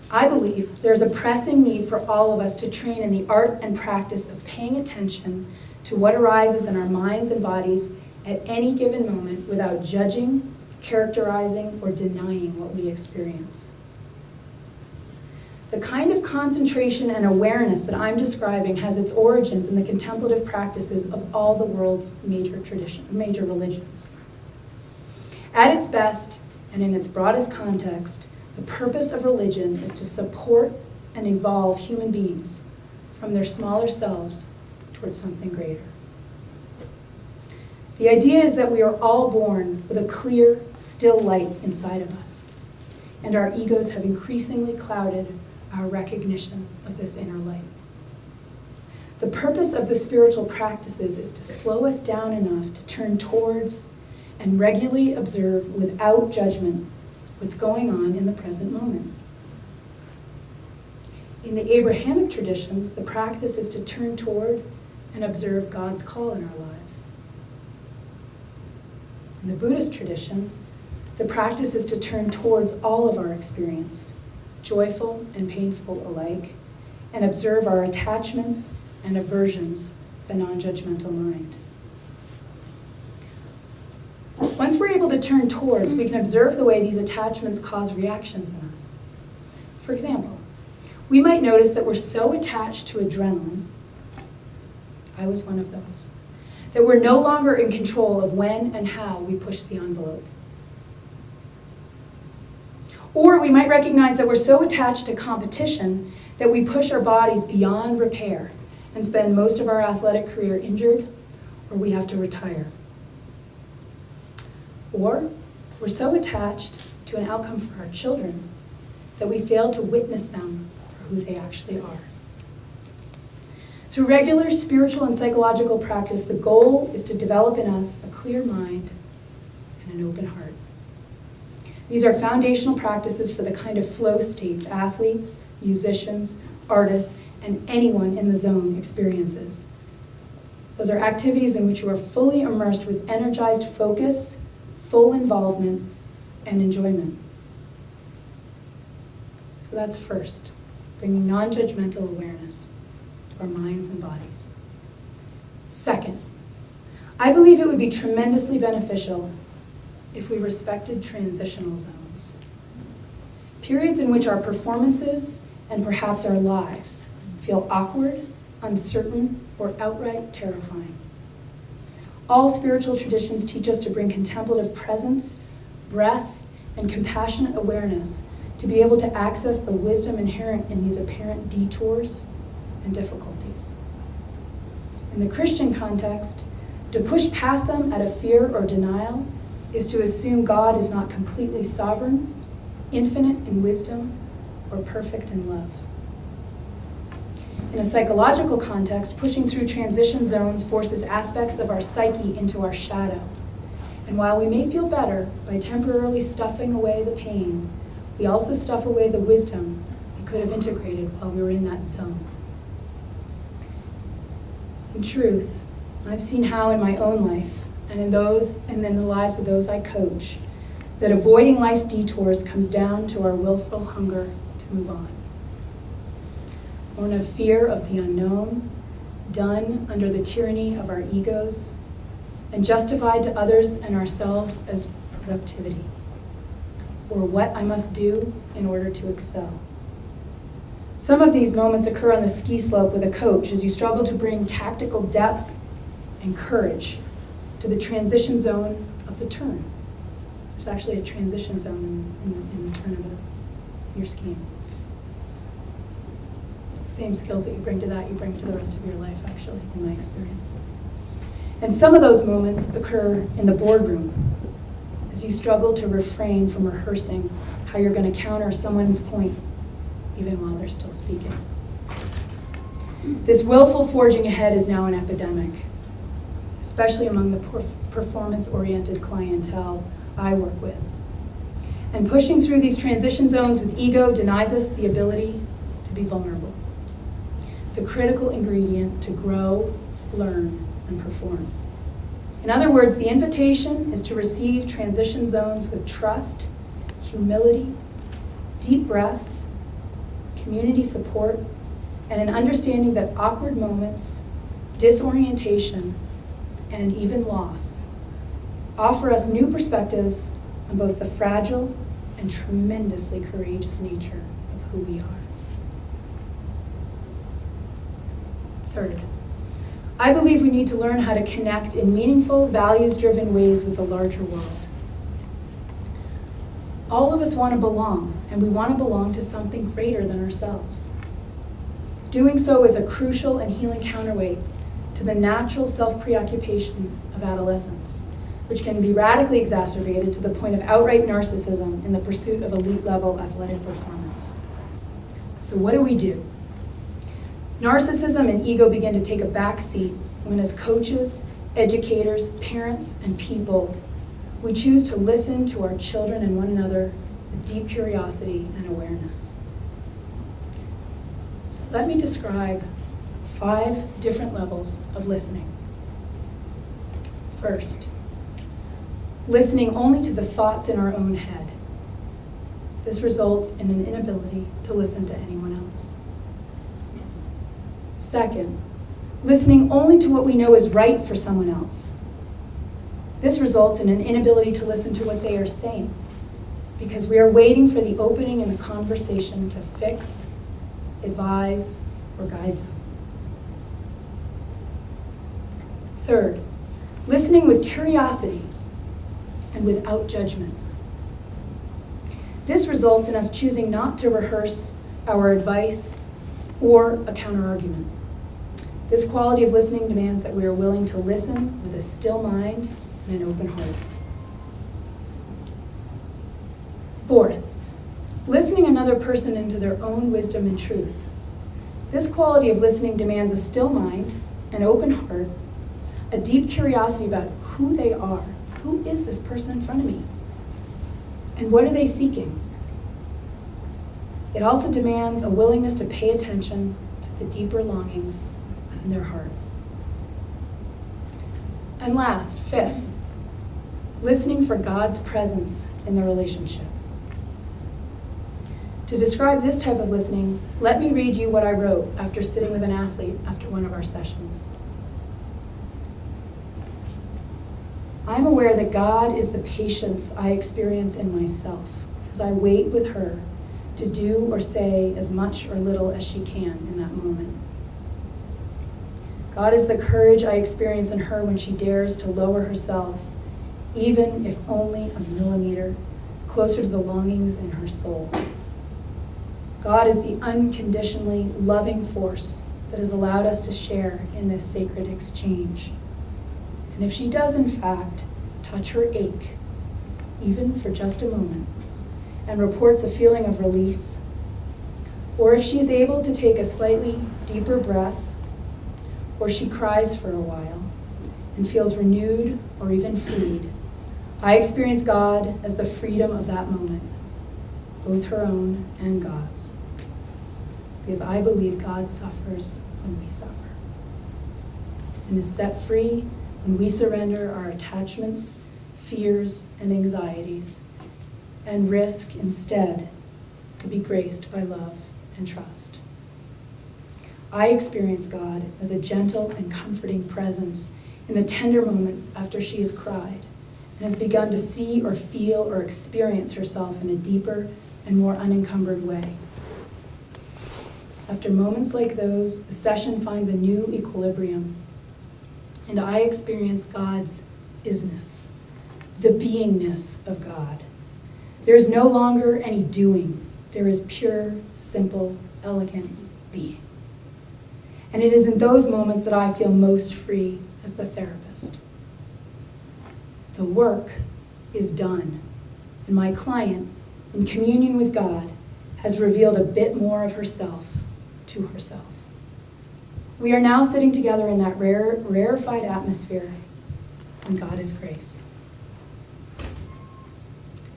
I believe there's a pressing need for all of us to train in the art and practice of paying attention to what arises in our minds and bodies at any given moment without judging, characterizing, or denying what we experience. The kind of concentration and awareness that I'm describing has its origins in the contemplative practices of all the world's major religions. At its best, and in its broadest context, the purpose of religion is to support and evolve human beings from their smaller selves towards something greater. The idea is that we are all born with a clear, still light inside of us, and our egos have increasingly clouded our recognition of this inner light. The purpose of the spiritual practices is to slow us down enough to turn towards and regularly observe without judgment what's going on in the present moment. In the Abrahamic traditions, the practice is to turn toward and observe God's call in our lives. In the Buddhist tradition, the practice is to turn towards all of our experience, joyful and painful alike, and observe our attachments and aversions with a non-judgmental mind. Once we're able to turn towards, we can observe the way these attachments cause reactions in us. For example, we might notice that we're so attached to adrenaline, I was one of those, that we're no longer in control of when and how we push the envelope. Or we might recognize that we're so attached to competition that we push our bodies beyond repair and spend most of our athletic career injured, or we have to retire. Or we're so attached to an outcome for our children that we fail to witness them for who they actually are. Through regular spiritual and psychological practice, the goal is to develop in us a clear mind and an open heart. These are foundational practices for the kind of flow states athletes, musicians, artists, and anyone in the zone experiences. Those are activities in which you are fully immersed with energized focus, full involvement, and enjoyment. So that's first, bringing non-judgmental awareness to our minds and bodies. Second, I believe it would be tremendously beneficial if we respected transitional zones. Periods in which our performances and perhaps our lives feel awkward, uncertain, or outright terrifying. All spiritual traditions teach us to bring contemplative presence, breath, and compassionate awareness to be able to access the wisdom inherent in these apparent detours and difficulties. In the Christian context, to push past them out of fear or denial is to assume God is not completely sovereign, infinite in wisdom, or perfect in love. In a psychological context, pushing through transition zones forces aspects of our psyche into our shadow. And while we may feel better by temporarily stuffing away the pain, we also stuff away the wisdom we could have integrated while we were in that zone. In truth, I've seen how in my own life, and in the lives of those I coach, that avoiding life's detours comes down to our willful hunger to move on. Born of fear of the unknown, done under the tyranny of our egos, and justified to others and ourselves as productivity, or what I must do in order to excel. Some of these moments occur on the ski slope with a coach as you struggle to bring tactical depth and courage to the transition zone of the turn. There's actually a transition zone in the turn of your skiing. The same skills that you bring to that, you bring to the rest of your life, actually, in my experience. And some of those moments occur in the boardroom as you struggle to refrain from rehearsing how you're going to counter someone's point even while they're still speaking. This willful forging ahead is now an epidemic, especially among the performance-oriented clientele I work with. And pushing through these transition zones with ego denies us the ability to be vulnerable, the critical ingredient to grow, learn, and perform. In other words, the invitation is to receive transition zones with trust, humility, deep breaths, community support, and an understanding that awkward moments, disorientation, and even loss offer us new perspectives on both the fragile and tremendously courageous nature of who we are. Third, I believe we need to learn how to connect in meaningful, values-driven ways with the larger world. All of us want to belong, and we want to belong to something greater than ourselves. Doing so is a crucial and healing counterweight to the natural self-preoccupation of adolescence, which can be radically exacerbated to the point of outright narcissism in the pursuit of elite-level athletic performance. So what do? Narcissism and ego begin to take a backseat when, as coaches, educators, parents, and people, we choose to listen to our children and one another with deep curiosity and awareness. So let me describe 5 different levels of listening. First, listening only to the thoughts in our own head. This results in an inability to listen to anyone else. Second, listening only to what we know is right for someone else. This results in an inability to listen to what they are saying, because we are waiting for the opening in the conversation to fix, advise, or guide them. Third, listening with curiosity and without judgment. This results in us choosing not to rehearse our advice or a counterargument. This quality of listening demands that we are willing to listen with a still mind and an open heart. Fourth, listening another person into their own wisdom and truth. This quality of listening demands a still mind, an open heart, a deep curiosity about who they are. Who is this person in front of me? And what are they seeking? It also demands a willingness to pay attention to the deeper longings in their heart. And last, fifth, listening for God's presence in the relationship. To describe this type of listening, let me read you what I wrote after sitting with an athlete after one of our sessions. I'm aware that God is the patience I experience in myself as I wait with her to do or say as much or little as she can in that moment. God is the courage I experience in her when she dares to lower herself, even if only a millimeter, closer to the longings in her soul. God is the unconditionally loving force that has allowed us to share in this sacred exchange. And if she does, in fact, touch her ache, even for just a moment, and reports a feeling of release, or if she is able to take a slightly deeper breath, or she cries for a while and feels renewed or even freed, I experience God as the freedom of that moment, both her own and God's. Because I believe God suffers when we suffer, and is set free when we surrender our attachments, fears, and anxieties, and risk instead to be graced by love and trust. I experience God as a gentle and comforting presence in the tender moments after she has cried and has begun to see or feel or experience herself in a deeper and more unencumbered way. After moments like those, the session finds a new equilibrium, and I experience God's isness, the beingness of God. There is no longer any doing. There is pure, simple, elegant being. And it is in those moments that I feel most free as the therapist. The work is done, and my client, in communion with God, has revealed a bit more of herself to herself. We are now sitting together in that rarefied atmosphere when God is grace.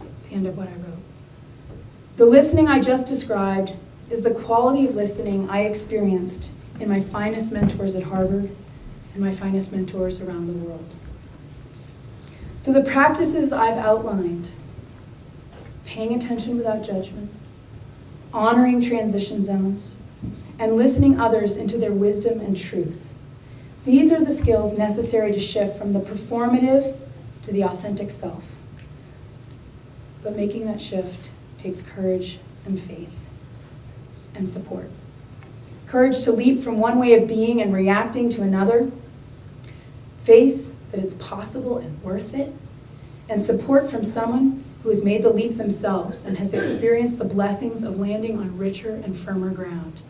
It's the end of what I wrote. The listening I just described is the quality of listening I experienced in my finest mentors at Harvard and my finest mentors around the world. So the practices I've outlined, paying attention without judgment, honoring transition zones, and listening others into their wisdom and truth. These are the skills necessary to shift from the performative to the authentic self. But making that shift takes courage and faith and support. Courage to leap from one way of being and reacting to another. Faith that it's possible and worth it. And support from someone who has made the leap themselves and has experienced the blessings of landing on richer and firmer ground.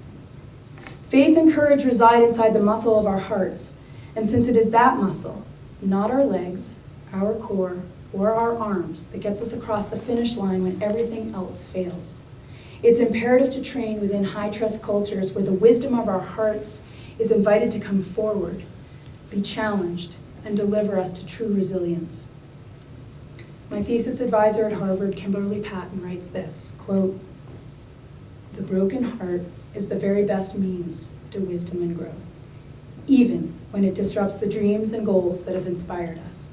Faith and courage reside inside the muscle of our hearts, and since it is that muscle, not our legs, our core, or our arms, that gets us across the finish line when everything else fails, it's imperative to train within high-trust cultures where the wisdom of our hearts is invited to come forward, be challenged, and deliver us to true resilience. My thesis advisor at Harvard, Kimberly Patton, writes this, quote, "The broken heart is the very best means to wisdom and growth, even when it disrupts the dreams and goals that have inspired us."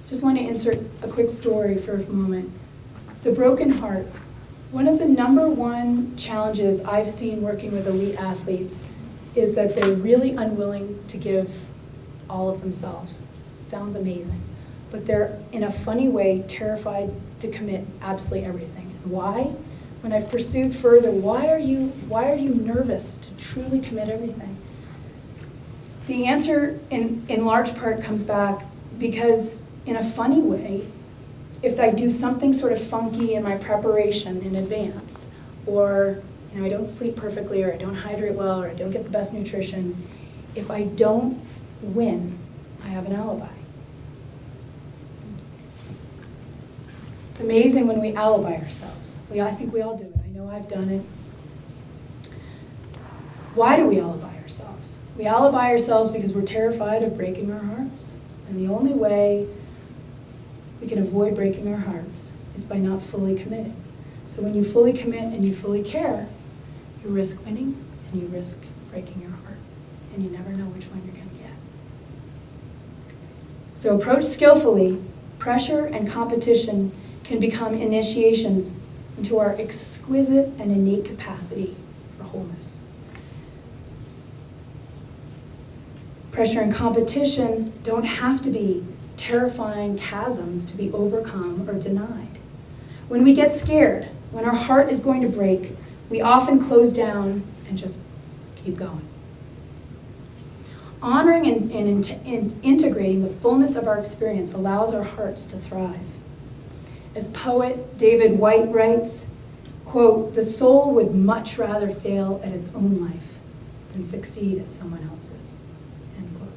Just want to insert a quick story for a moment. The broken heart. One of the number one challenges I've seen working with elite athletes is that they're really unwilling to give all of themselves. It sounds amazing. But they're, in a funny way, terrified to commit absolutely everything. And why? When I've pursued further, why are you nervous to truly commit everything? The answer in large part comes back because in a funny way, if I do something sort of funky in my preparation in advance, or I don't sleep perfectly, or I don't hydrate well, or I don't get the best nutrition, if I don't win, I have an alibi. It's amazing when we alibi ourselves. I think we all do it. I know I've done it. Why do we alibi ourselves? We alibi ourselves because we're terrified of breaking our hearts. And the only way we can avoid breaking our hearts is by not fully committing. So when you fully commit and you fully care, you risk winning and you risk breaking your heart. And you never know which one you're going to get. So approach skillfully. Pressure and competition can become initiations into our exquisite and innate capacity for wholeness. Pressure and competition don't have to be terrifying chasms to be overcome or denied. When we get scared, when our heart is going to break, we often close down and just keep going. Honoring and integrating the fullness of our experience allows our hearts to thrive. As poet David White writes, quote, "The soul would much rather fail at its own life than succeed at someone else's." End quote.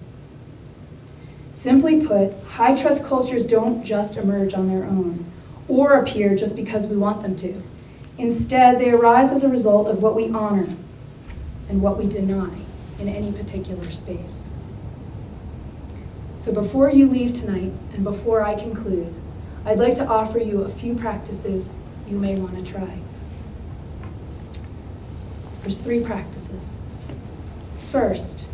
Simply put, high-trust cultures don't just emerge on their own or appear just because we want them to. Instead, they arise as a result of what we honor and what we deny in any particular space. So before you leave tonight, and before I conclude, I'd like to offer you a few practices you may want to try. There's 3 practices. First,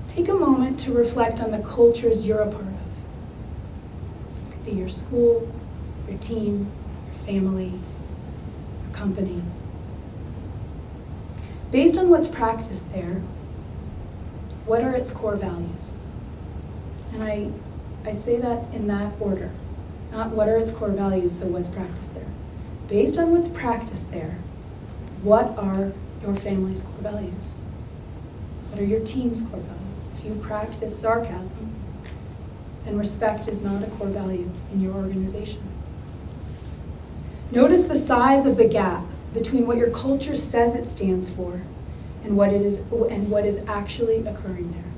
take a moment to reflect on the cultures you're a part of. This could be your school, your team, your family, your company. Based on what's practiced there, what are its core values? And I say that in that order. Not what are its core values, so what's practiced there. Based on what's practiced there, what are your family's core values? What are your team's core values? If you practice sarcasm, then respect is not a core value in your organization. Notice the size of the gap between what your culture says it stands for and what is actually occurring there.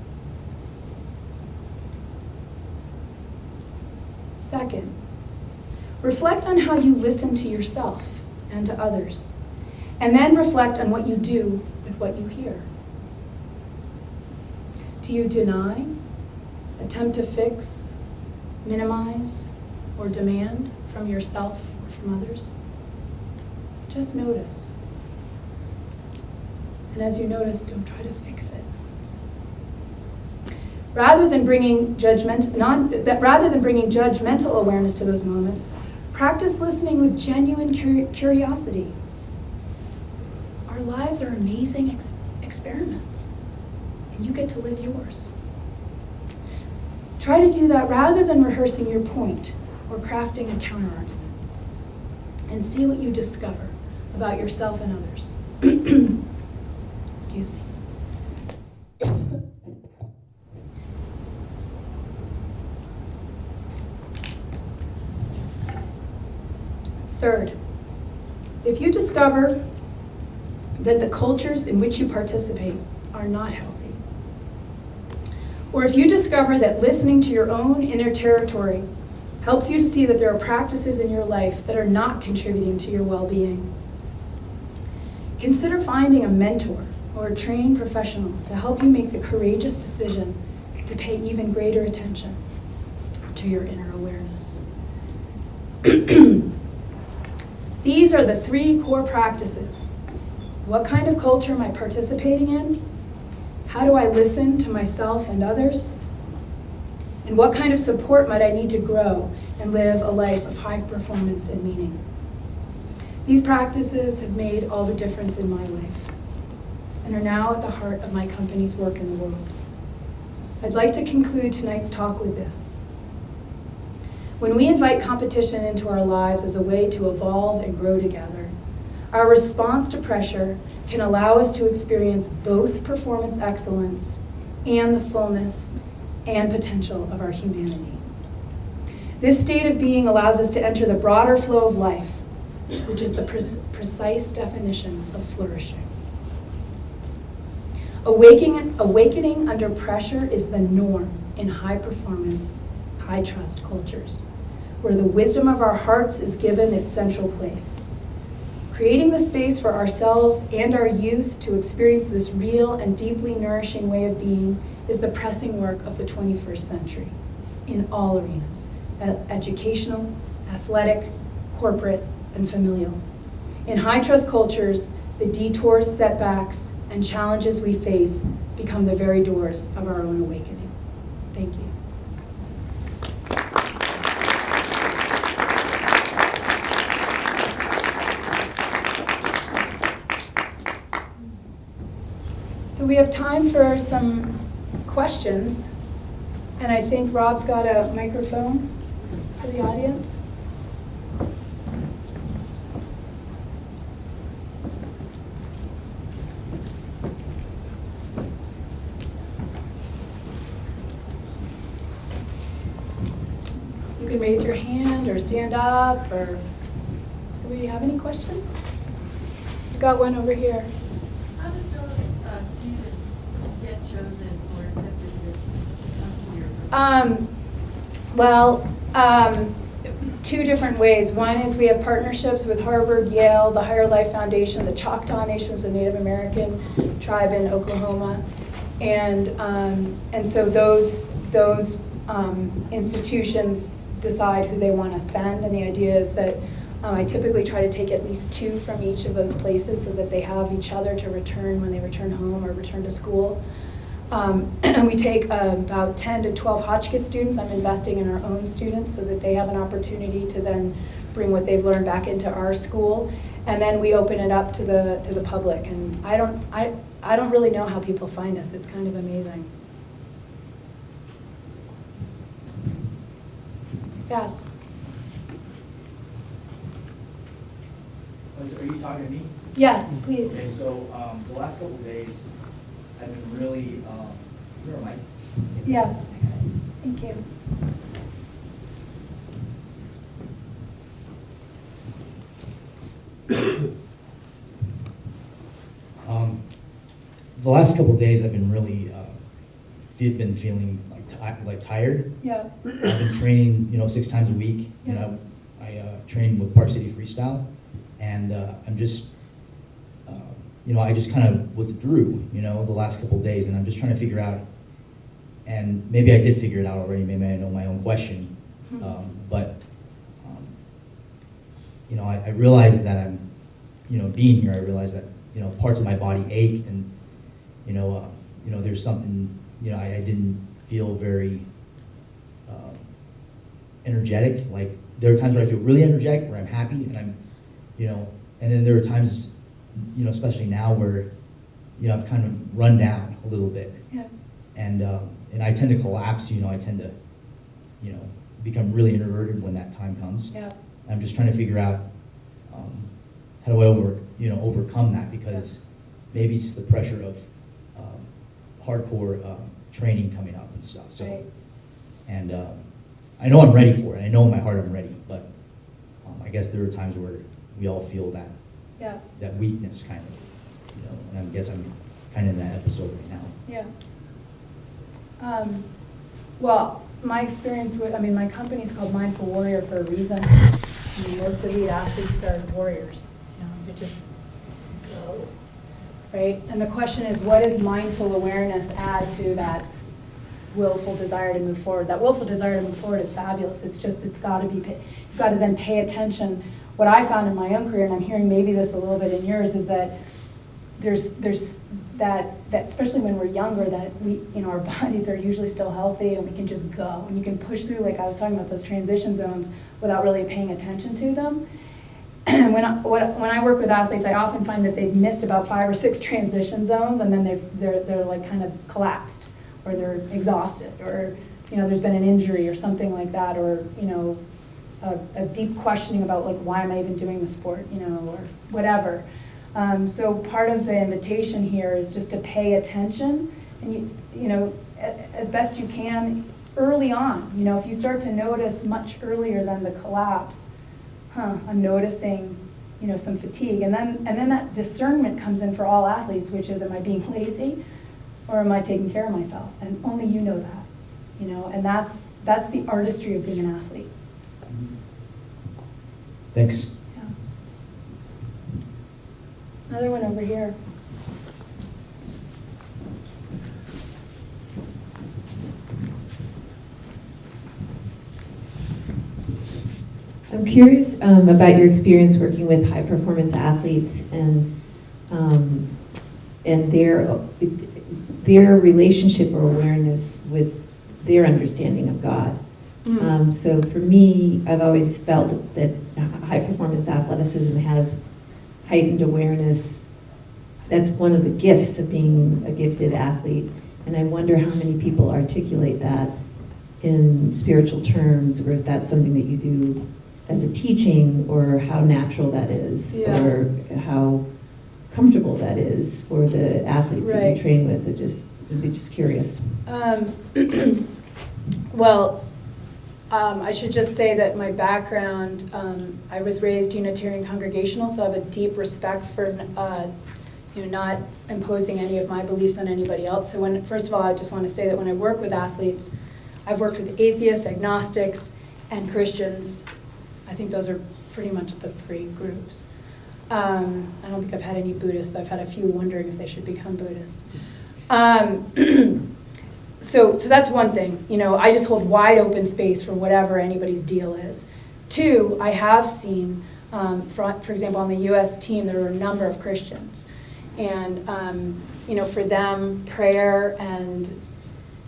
Second, reflect on how you listen to yourself and to others, and then reflect on what you do with what you hear. Do you deny, attempt to fix, minimize, or demand from yourself or from others? Just notice. And as you notice, don't try to fix it. Rather than bringing judgmental awareness to those moments, practice listening with genuine curiosity. Our lives are amazing experiments, and you get to live yours. Try to do that rather than rehearsing your point or crafting a counterargument, and see what you discover about yourself and others. Excuse me. Third, if you discover that the cultures in which you participate are not healthy, or if you discover that listening to your own inner territory helps you to see that there are practices in your life that are not contributing to your well-being, consider finding a mentor or a trained professional to help you make the courageous decision to pay even greater attention to your inner awareness. These are the 3 core practices. What kind of culture am I participating in? How do I listen to myself and others? And what kind of support might I need to grow and live a life of high performance and meaning? These practices have made all the difference in my life and are now at the heart of my company's work in the world. I'd like to conclude tonight's talk with this. When we invite competition into our lives as a way to evolve and grow together, our response to pressure can allow us to experience both performance excellence and the fullness and potential of our humanity. This state of being allows us to enter the broader flow of life, which is the precise definition of flourishing. Awakening under pressure is the norm in high-performance, high-trust cultures, where the wisdom of our hearts is given its central place. Creating the space for ourselves and our youth to experience this real and deeply nourishing way of being is the pressing work of the 21st century in all arenas, educational, athletic, corporate, and familial. In high-trust cultures, the detours, setbacks, and challenges we face become the very doors of our own awakening. Thank you. So we have time for some questions, and I think Rob's got a microphone for the audience. You can raise your hand or stand up, or does anybody have any questions? I've got one over here. How did those students get chosen or accepted to come to your Well, two different ways. One is we have partnerships with Harvard, Yale, the Higher Life Foundation, the Choctaw Nation was a Native American tribe in Oklahoma, and so those institutions decide who they want to send, and the idea is that I typically try to take at least 2 from each of those places so that they have each other to return when they return home or return to school. We take about 10 to 12 Hotchkiss students. I'm investing in our own students so that they have an opportunity to then bring what they've learned back into our school, and then we open it up to the public. And I don't really know how people find us. It's kind of amazing. Yes. Are you talking to me? Yes, please. Okay, so the last couple of days, I've been really, is there a mic? Yes. Thank you. The last couple of days, I've been really, feeling like tired. Yeah. I've been training, 6 times a week. Yeah. I train with Park City Freestyle, and I'm just, I just kind of withdrew, the last couple of days, and I'm just trying to figure out, and maybe I did figure it out already, maybe I know my own question, but, I realized that I'm, being here, I realized that, parts of my body ache, and, there's something, I didn't feel very energetic. Like, there are times where I feel really energetic, where I'm happy, and I'm, and then there are times, especially now, where, I've kind of run down a little bit. Yeah. And I tend to collapse, I tend to, become really introverted when that time comes. Yeah. I'm just trying to figure out how do I overcome that, because maybe it's the pressure of hardcore training coming up and stuff. So, Right. and I know I'm ready for it. I know in my heart I'm ready, but I guess there are times where we all feel that Yeah. that weakness, kind of, and I guess I'm kind of in that episode right now. Yeah. Well, my experience with, my company's called Mindful Warrior for a reason. Most of the athletes are warriors. They just go, right? And the question is, what does mindful awareness add to that willful desire to move forward? That willful desire to move forward is fabulous. It's just, it's got to be, you've got to then pay attention. What I found in my own career, and I'm hearing maybe this a little bit in yours, is that there's that especially when we're younger, that we, our bodies are usually still healthy, and we can just go, and you can push through, like I was talking about, those transition zones without really paying attention to them. And when I work with athletes, I often find that they've missed about 5 or 6 transition zones, and then they're like kind of collapsed, or they're exhausted, or there's been an injury or something like that, or a deep questioning about, like, why am I even doing the sport, or whatever. So part of the invitation here is just to pay attention And you know, as best you can early on. You know, if you start to notice much earlier than the collapse, I'm noticing, you know, some fatigue. And then that discernment comes in for all athletes, which is, am I being lazy or am I taking care of myself? And only you know that, you know, and that's the artistry of being an athlete. Thanks. Yeah. Another one over here. I'm curious about your experience working with high performance athletes and their relationship or awareness with their understanding of God. So for me, I've always felt that high performance athleticism has heightened awareness. That's one of the gifts of being a gifted athlete. And I wonder how many people articulate that in spiritual terms, or if that's something that you do as a teaching, or how natural that is, Yeah. or how comfortable that is for the athletes that Right. you train with. I'd be just curious. Well, I should just say that my background, I was raised Unitarian Congregational, so I have a deep respect for you know, not imposing any of my beliefs on anybody else. So first of all, I just want to say that when I work with athletes, I've worked with atheists, agnostics, and Christians. I think those are pretty much the three groups. I don't think I've had any Buddhists. I've had a few wondering if they should become Buddhist. So that's one thing. You know, I just hold wide open space for whatever anybody's deal is. Two, I have seen, for example, on the U.S. team, there were a number of Christians. And, you know, for them, prayer and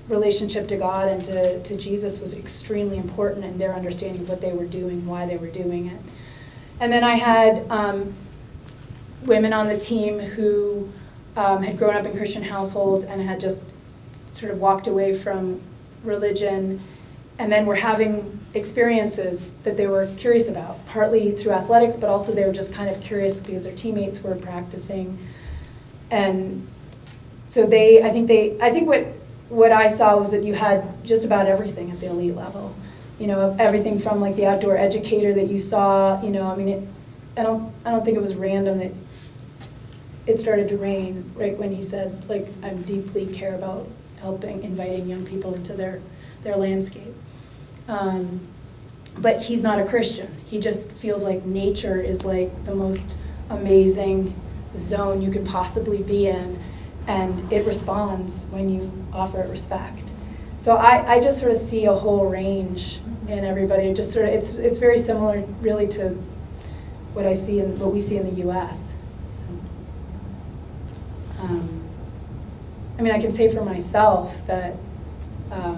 relationship to God and to Jesus was extremely important in their understanding of what they were doing, why they were doing it. And then I had women on the team who had grown up in Christian households and had just sort of walked away from religion, and then were having experiences that they were curious about, partly through athletics, but also they were just kind of curious because their teammates were practicing. And so I think what I saw was that you had just about everything at the elite level. You know, everything from like the outdoor educator that you saw, you know, I mean, I don't think it was random that it started to rain right when he said, like, I deeply care about inviting young people into their landscape. But he's not a Christian. He just feels like nature is like the most amazing zone you can possibly be in, and it responds when you offer it respect. So I just sort of see a whole range in everybody. Just sort of, it's very similar really to what I see and what we see in the U.S. I mean, I can say for myself that, I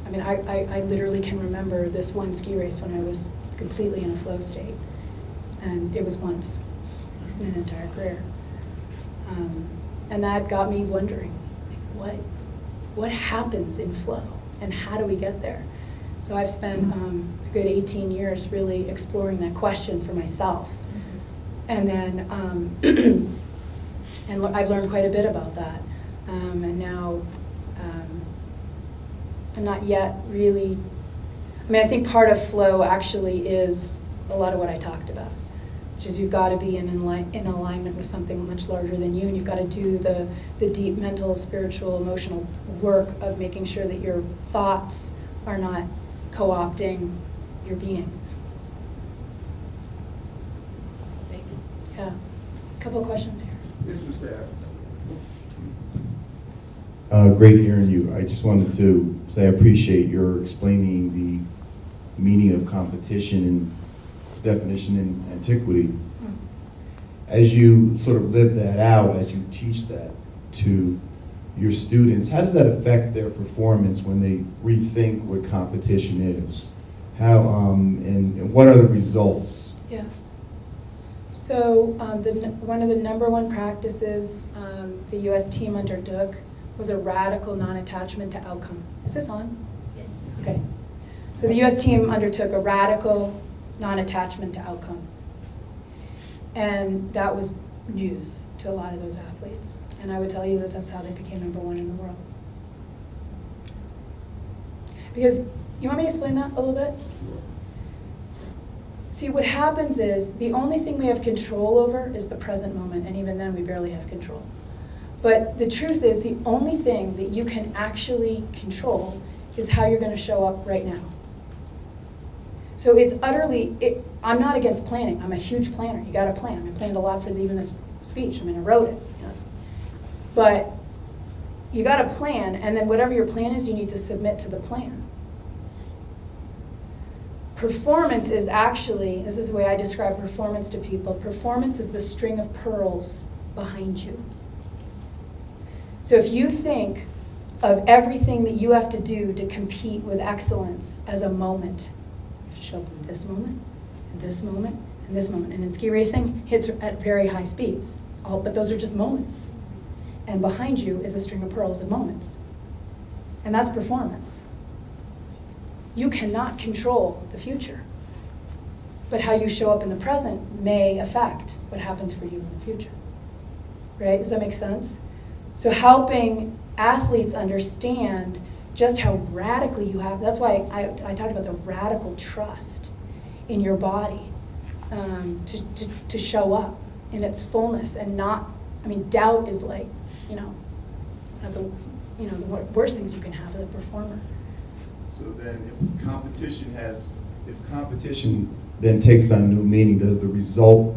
mean, I literally can remember this one ski race when I was completely in a flow state. And it was once in an entire career. And that got me wondering, like, what happens in flow and how do we get there? So I've spent a good 18 years really exploring that question for myself. And then, and I've learned quite a bit about that. And now I'm not yet really, I mean, I think part of flow actually is a lot of what I talked about, which is you've got to be in alignment with something much larger than you, and you've got to do the deep mental, spiritual, emotional work of making sure that your thoughts are not co-opting your being. Thank you. Yeah. A couple of questions here. Yes, Mr. Sarah. Great hearing you. I just wanted to say I appreciate your explaining the meaning of competition and definition in antiquity. As you sort of live that out, as you teach that to your students, how does that affect their performance when they rethink what competition is? How and what are the results? Yeah. So one of the number one practices the U.S. team undertook was a radical non-attachment to outcome. Is this on? Yes. Okay. So the U.S. team undertook a radical non-attachment to outcome. And that was news to a lot of those athletes. And I would tell you that that's how they became #1 in the world. Because, you want me to explain that a little bit? See, what happens is the only thing we have control over is the present moment, and even then we barely have control. But the truth is, the only thing that you can actually control is how you're going to show up right now. So it's utterly, I'm not against planning. I'm a huge planner. You got to plan. I planned a lot for even this speech. I mean, I wrote it. You know. But you got to plan, and then whatever your plan is, you need to submit to the plan. Performance is actually, this is the way I describe performance to people, performance is the string of pearls behind you. So if you think of everything that you have to do to compete with excellence as a moment, you have to show up in this moment, and this moment, and this moment. And in ski racing, hits are at very high speeds, but those are just moments. And behind you is a string of pearls of moments. And that's performance. You cannot control the future, but how you show up in the present may affect what happens for you in the future. Right? Does that make sense? So helping athletes understand just how radically you have, that's why I talked about the radical trust in your body to show up in its fullness and not, I mean, doubt is like, one of the worst things you can have as a performer. So then if competition then takes on new meaning, does the result,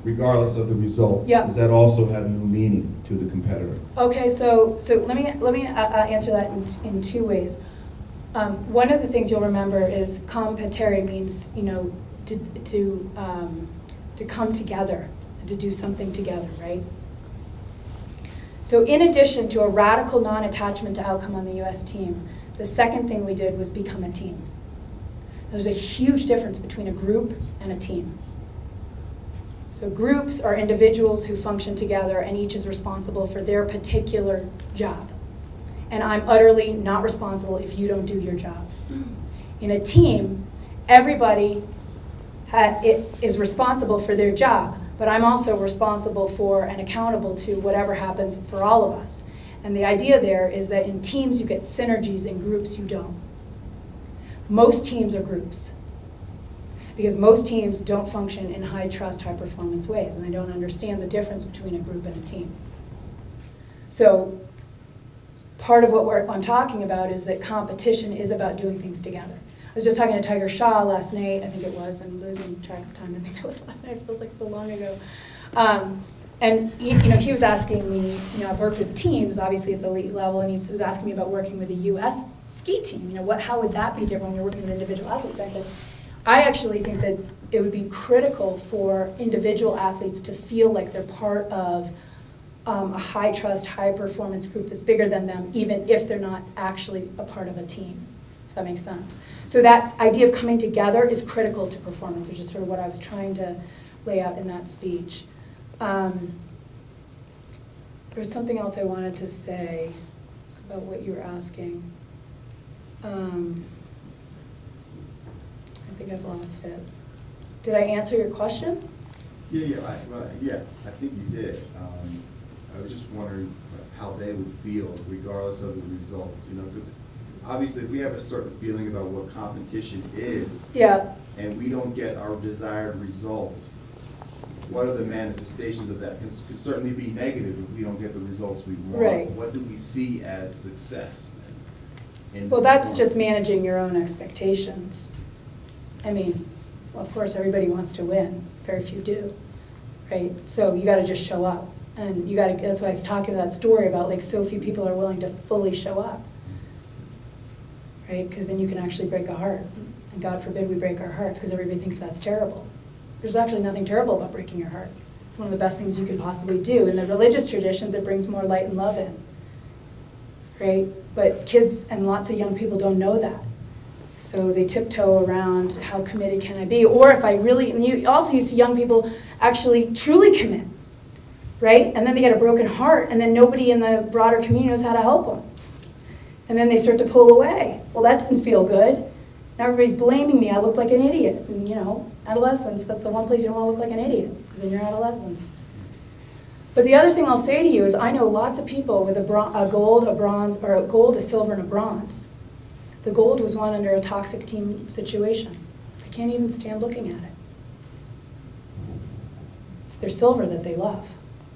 regardless of the result, Yeah. does that also have new meaning to the competitor? Okay, so let me answer that in two ways. One of the things you'll remember is competere means to come together and to do something together, right? So in addition to a radical non-attachment to outcome on the U.S. team, the second thing we did was become a team. There's a huge difference between a group and a team. So groups are individuals who function together and each is responsible for their particular job. And I'm utterly not responsible if you don't do your job. In a team, everybody is responsible for their job, but I'm also responsible for and accountable to whatever happens for all of us. And the idea there is that in teams you get synergies, in groups you don't. Most teams are groups, because most teams don't function in high trust, high performance ways, and they don't understand the difference between a group and a team. So part of what I'm talking about is that competition is about doing things together. I was just talking to Tiger Shaw last night, I think it was. I'm losing track of time. I think that was last night. It feels like so long ago. And he was asking me, I've worked with teams, obviously at the elite level, and he was asking me about working with a U.S. ski team. How would that be different when you're working with individual athletes? I said, I actually think that it would be critical for individual athletes to feel like they're part of a high trust, high performance group that's bigger than them, even if they're not actually a part of a team, if that makes sense. So that idea of coming together is critical to performance, which is sort of what I was trying to lay out in that speech. There's something else I wanted to say about what you were asking. I think I've lost it. Did I answer your question? Yeah, I think you did. I was just wondering how they would feel regardless of the results, because obviously if we have a certain feeling about what competition is, Yeah. and we don't get our desired results, what are the manifestations of that? It could certainly be negative if we don't get the results we want. Right. What do we see as success? Well, that's just managing your own expectations. I mean, well, of course, everybody wants to win. Very few do, right? So you got to just show up. And you got to, that's why I was talking about that story about like so few people are willing to fully show up, right? Because then you can actually break a heart. And God forbid we break our hearts because everybody thinks that's terrible. There's actually nothing terrible about breaking your heart. It's one of the best things you can possibly do. In the religious traditions, it brings more light and love in, right? But kids and lots of young people don't know that. So they tiptoe around, how committed can I be? Or if I really, and you also used to young people actually truly commit, right? And then they get a broken heart, and then nobody in the broader community knows how to help them. And then they start to pull away. Well, that didn't feel good. Now everybody's blaming me. I look like an idiot. And adolescence, that's the one place you don't want to look like an idiot, is in your adolescence. But the other thing I'll say to you is I know lots of people with a gold, a bronze, or a gold, a silver, and a bronze. The gold was won under a toxic team situation. I can't even stand looking at it. It's their silver that they love,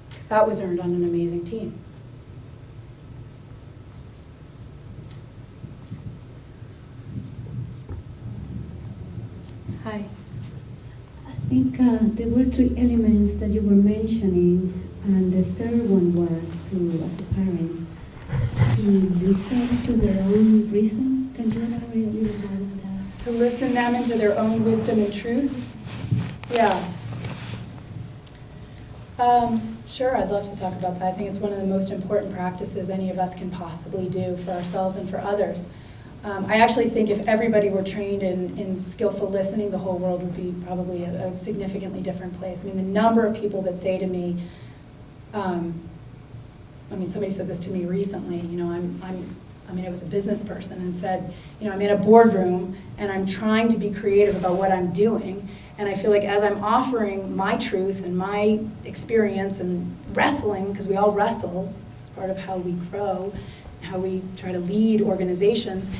because that was earned on an amazing team. Hi. I think there were three elements that you were mentioning, and the third one was to, as a parent, to listen to their own reason. Can you elaborate a little more on that? To listen them into their own wisdom and truth? Yeah. Sure, I'd love to talk about that. I think it's one of the most important practices any of us can possibly do for ourselves and for others. I actually think if everybody were trained in skillful listening, the whole world would be probably a significantly different place. I mean, the number of people that say to me, somebody said this to me recently, it was a business person and said, I'm in a boardroom and I'm trying to be creative about what I'm doing. And I feel like as I'm offering my truth and my experience and wrestling, because we all wrestle, it's part of how we grow, how we try to lead organizations.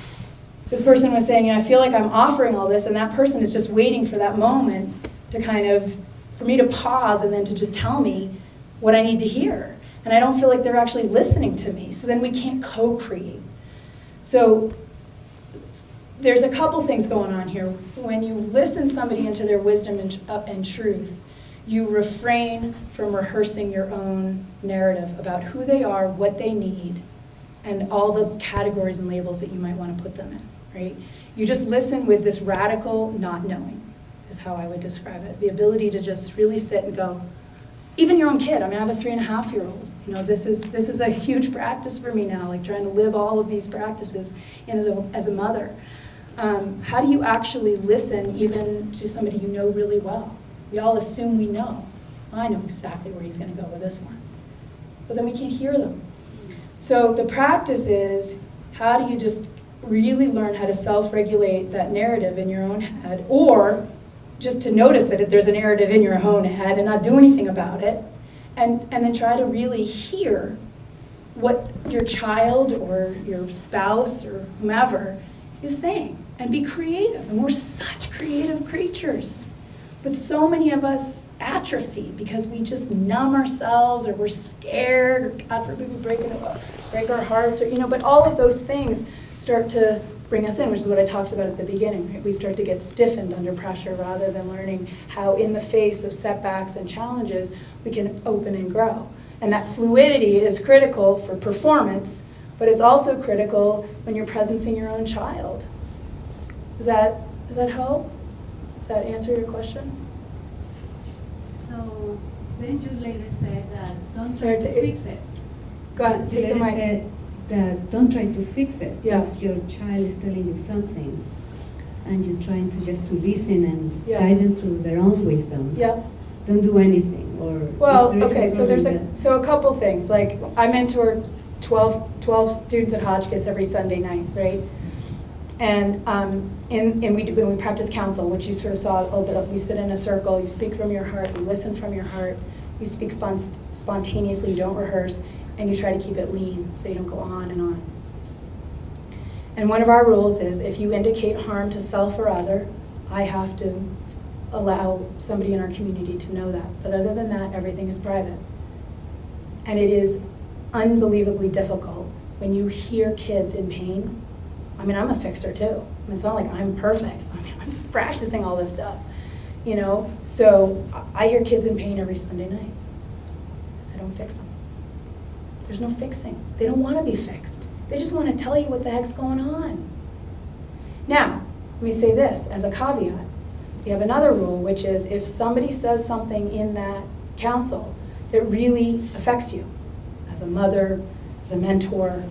This person was saying, I feel like I'm offering all this, and that person is just waiting for that moment to for me to pause and then to just tell me what I need to hear. And I don't feel like they're actually listening to me, so then we can't co-create. So there's a couple things going on here. When you listen somebody into their wisdom and truth, you refrain from rehearsing your own narrative about who they are, what they need, and all the categories and labels that you might want to put them in, right? You just listen with this radical not knowing, is how I would describe it. The ability to just really sit and go, even your own kid. I have a 3.5-year-old. This is a huge practice for me now, like trying to live all of these practices as a mother. How do you actually listen even to somebody you know really well? We all assume we know. I know exactly where he's going to go with this one. But then we can't hear them. So the practice is, how do you just really learn how to self-regulate that narrative in your own head, or just to notice that there's a narrative in your own head and not do anything about it, and then try to really hear what your child or your spouse or whomever is saying, and be creative. And we're such creative creatures. But so many of us atrophy because we just numb ourselves, or we're scared, or God forbid we break our hearts, or but all of those things start to bring us in, which is what I talked about at the beginning. Right? We start to get stiffened under pressure rather than learning how in the face of setbacks and challenges we can open and grow. And that fluidity is critical for performance, but it's also critical when you're presencing your own child. Does that help? Does that answer your question? So then you later said that don't try to fix it. Go ahead, take the You later mic. said that don't try to fix it. Yeah. If your child is telling you something and you're trying to just to listen and Yeah. guide them through their own wisdom, Yeah. don't do anything. Or Well, if there is okay, so there's problem a couple things. Like, I mentor 12 students at Hotchkiss every Sunday night, right? And when we practice counsel, which you sort of saw a little bit of, we sit in a circle, you speak from your heart, you listen from your heart, you speak spontaneously, you don't rehearse, and you try to keep it lean so you don't go on and on. And one of our rules is if you indicate harm to self or other, I have to allow somebody in our community to know that. But other than that, everything is private. And it is unbelievably difficult when you hear kids in pain. I'm a fixer too. It's not like I'm perfect. I'm practicing all this stuff, So I hear kids in pain every Sunday night. I don't fix them. There's no fixing. They don't want to be fixed. They just want to tell you what the heck's going on. Now, let me say this as a caveat. We have another rule, which is if somebody says something in that counsel that really affects you, as a mother, as a mentor,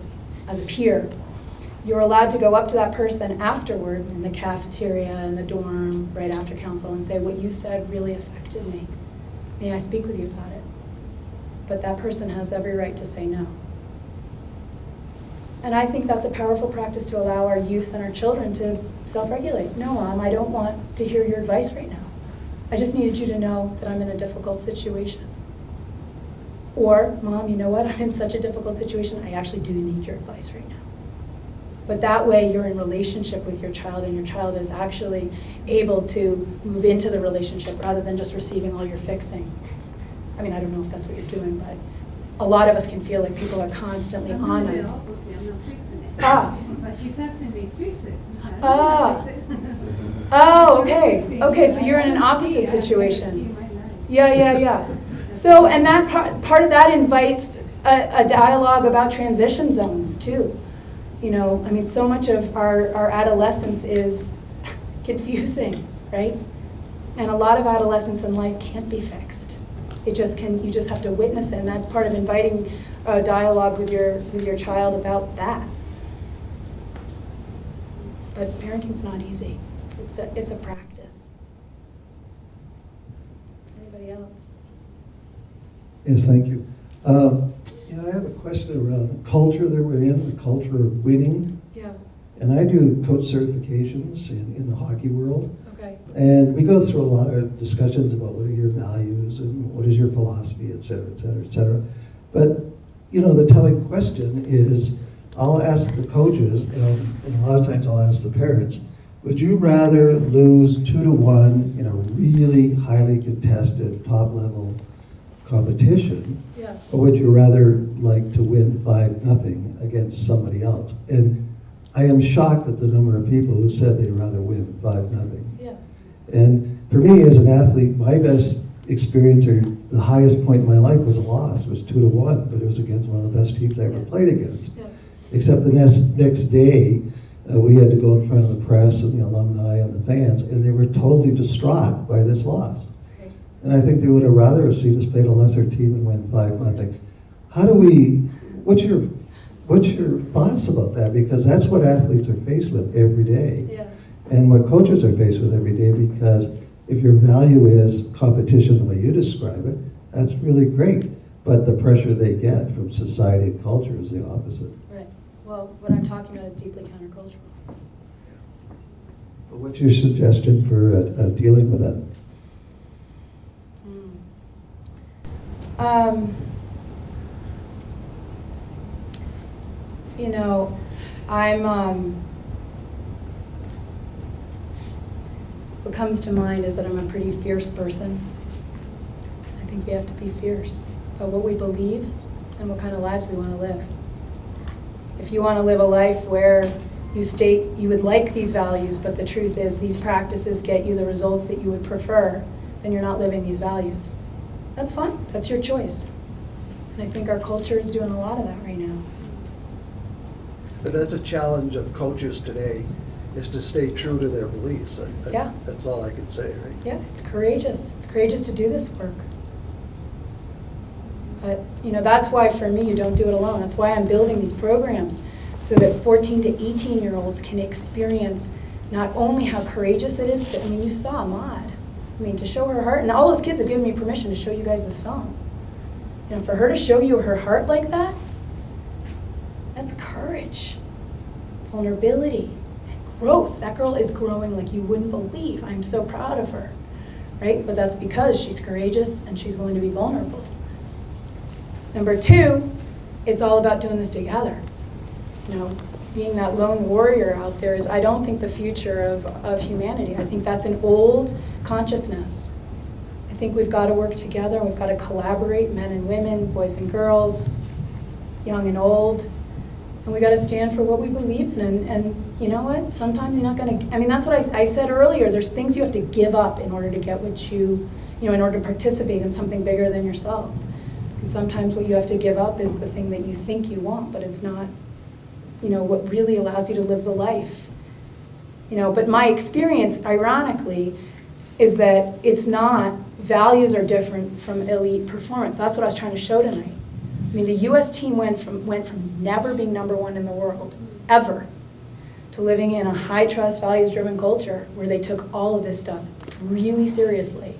as a peer, you're allowed to go up to that person afterward in the cafeteria, in the dorm, right after counsel, and say, what you said really affected me. May I speak with you about it? But that person has every right to say no. And I think that's a powerful practice to allow our youth and our children to self-regulate. No, Mom, I don't want to hear your advice right now. I just needed you to know that I'm in a difficult situation. Or, Mom, you know what, I'm in such a difficult situation, I actually do need your advice right now. But that way you're in relationship with your child, and your child is actually able to move into the relationship rather than just receiving all your fixing. I mean, I don't know if that's what you're doing, but a lot of us can feel like people are constantly I'm on doing the us. opposite. I'm not fixing it. Ah. But she's asking me, fix it. I don't Ah. fix it. Oh, She's okay. fixing Okay, it. so you're in an I opposite don't situation. in my life. Yeah. So, and that part of that invites a dialogue about transition zones too. You know, I mean, so much of our adolescence is confusing, right? And a lot of adolescence in life can't be fixed. You just have to witness it, and that's part of inviting a dialogue with your child about that. But parenting's not easy. It's a practice. Anybody else? Yes, thank you. I have a question around the culture that we're in, the culture of winning. Yeah. And I do coach certifications in the hockey world. Okay. And we go through a lot of discussions about what are your values and what is your philosophy, et cetera, et cetera, et cetera. But, the telling question is, I'll ask the coaches, and a lot of times I'll ask the parents, would you rather lose 2-1 in a really highly contested, top-level competition, Yeah. or would you rather like to win 5-0 against somebody else? And I am shocked at the number of people who said they'd rather win 5-0. Yeah. And for me as an athlete, my best experience, or the highest point in my life, was a loss. It was 2-1, but it was against one of the best teams I ever played against. Yeah. Except the next day, we had to go in front of the press and the alumni and the fans, and they were totally distraught by this loss. Right. And I think they would have rather have seen us played a lesser team and win 5-0. What's your thoughts about that? Because that's what athletes are faced with every day. Yeah. And what coaches are faced with every day, because if your value is competition the way you describe it, that's really great. But the pressure they get from society and culture is the opposite. Right. Well, what I'm talking about is deeply countercultural. But what's your suggestion for dealing with that? What comes to mind is that I'm a pretty fierce person. I think we have to be fierce about what we believe and what kind of lives we want to live. If you want to live a life where you state you would like these values, but the truth is these practices get you the results that you would prefer, then you're not living these values. That's fine. That's your choice. And I think our culture is doing a lot of that right now. But that's a challenge of coaches today, is to stay true to their beliefs. Yeah. That's all I can say, right? Yeah, it's courageous. It's courageous to do this work. But, that's why for me, you don't do it alone. That's why I'm building these programs so that 14 to 18-year-olds can experience not only how courageous it is to, you saw Ahmad. To show her heart, and all those kids have given me permission to show you guys this film. For her to show you her heart like that, that's courage, vulnerability, and growth. That girl is growing like you wouldn't believe. I'm so proud of her, right? But that's because she's courageous and she's willing to be vulnerable. Number 2, it's all about doing this together. Being that lone warrior out there I don't think the future of humanity. I think that's an old consciousness. I think we've got to work together, and we've got to collaborate, men and women, boys and girls, young and old. And we got to stand for what we believe in. And you know what? Sometimes you're not going to, that's what I said earlier. There's things you have to give up in order to get what in order to participate in something bigger than yourself. And sometimes what you have to give up is the thing that you think you want, but it's not, what really allows you to live the life. But my experience, ironically, is that it's not, values are different from elite performance. That's what I was trying to show tonight. The U.S. team went from never being number 1 in the world, ever, to living in a high-trust, values-driven culture where they took all of this stuff really seriously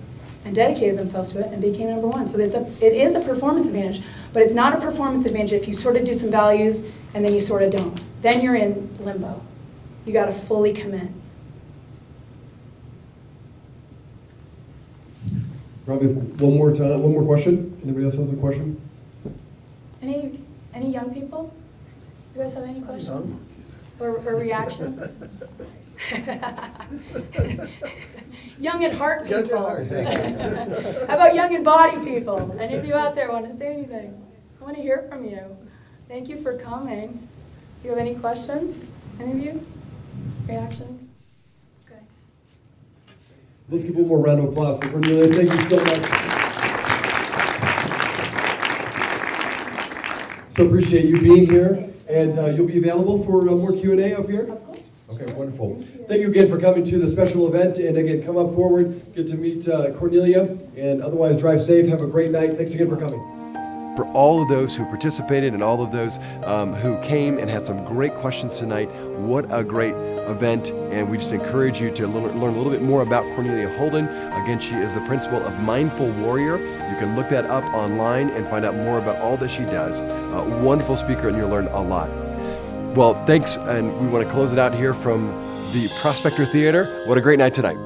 and dedicated themselves to it and became number 1. So it is a performance advantage, but it's not a performance advantage if you sort of do some values and then you sort of don't. Then you're in limbo. You got to fully commit. Probably one more question. Anybody else have a question? Any young people? You guys have any questions? Or reactions? Young at heart Young at people. heart, How about young in body people? Any of you out there want to say anything? I want to hear from you. Thank you for coming. Do you have any questions? Any of you? Reactions? Okay. Let's give one more round of applause for Cornelia. Thank you so much. So appreciate you being here. Thanks. And you'll be available for more Q&A up here? Of course. Okay, wonderful. Thank you again for coming to the special event. And again, come up forward, get to meet Cornelia, and otherwise drive safe. Have a great night. Thanks again for coming. For all of those who participated and all of those who came and had some great questions tonight, what a great event. And we just encourage you to learn a little bit more about Cornelia Holden. Again, she is the principal of Mindful Warrior. You can look that up online and find out more about all that she does. A wonderful speaker, and you'll learn a lot. Well, thanks, and we want to close it out here from the Prospector Theatre. What a great night tonight.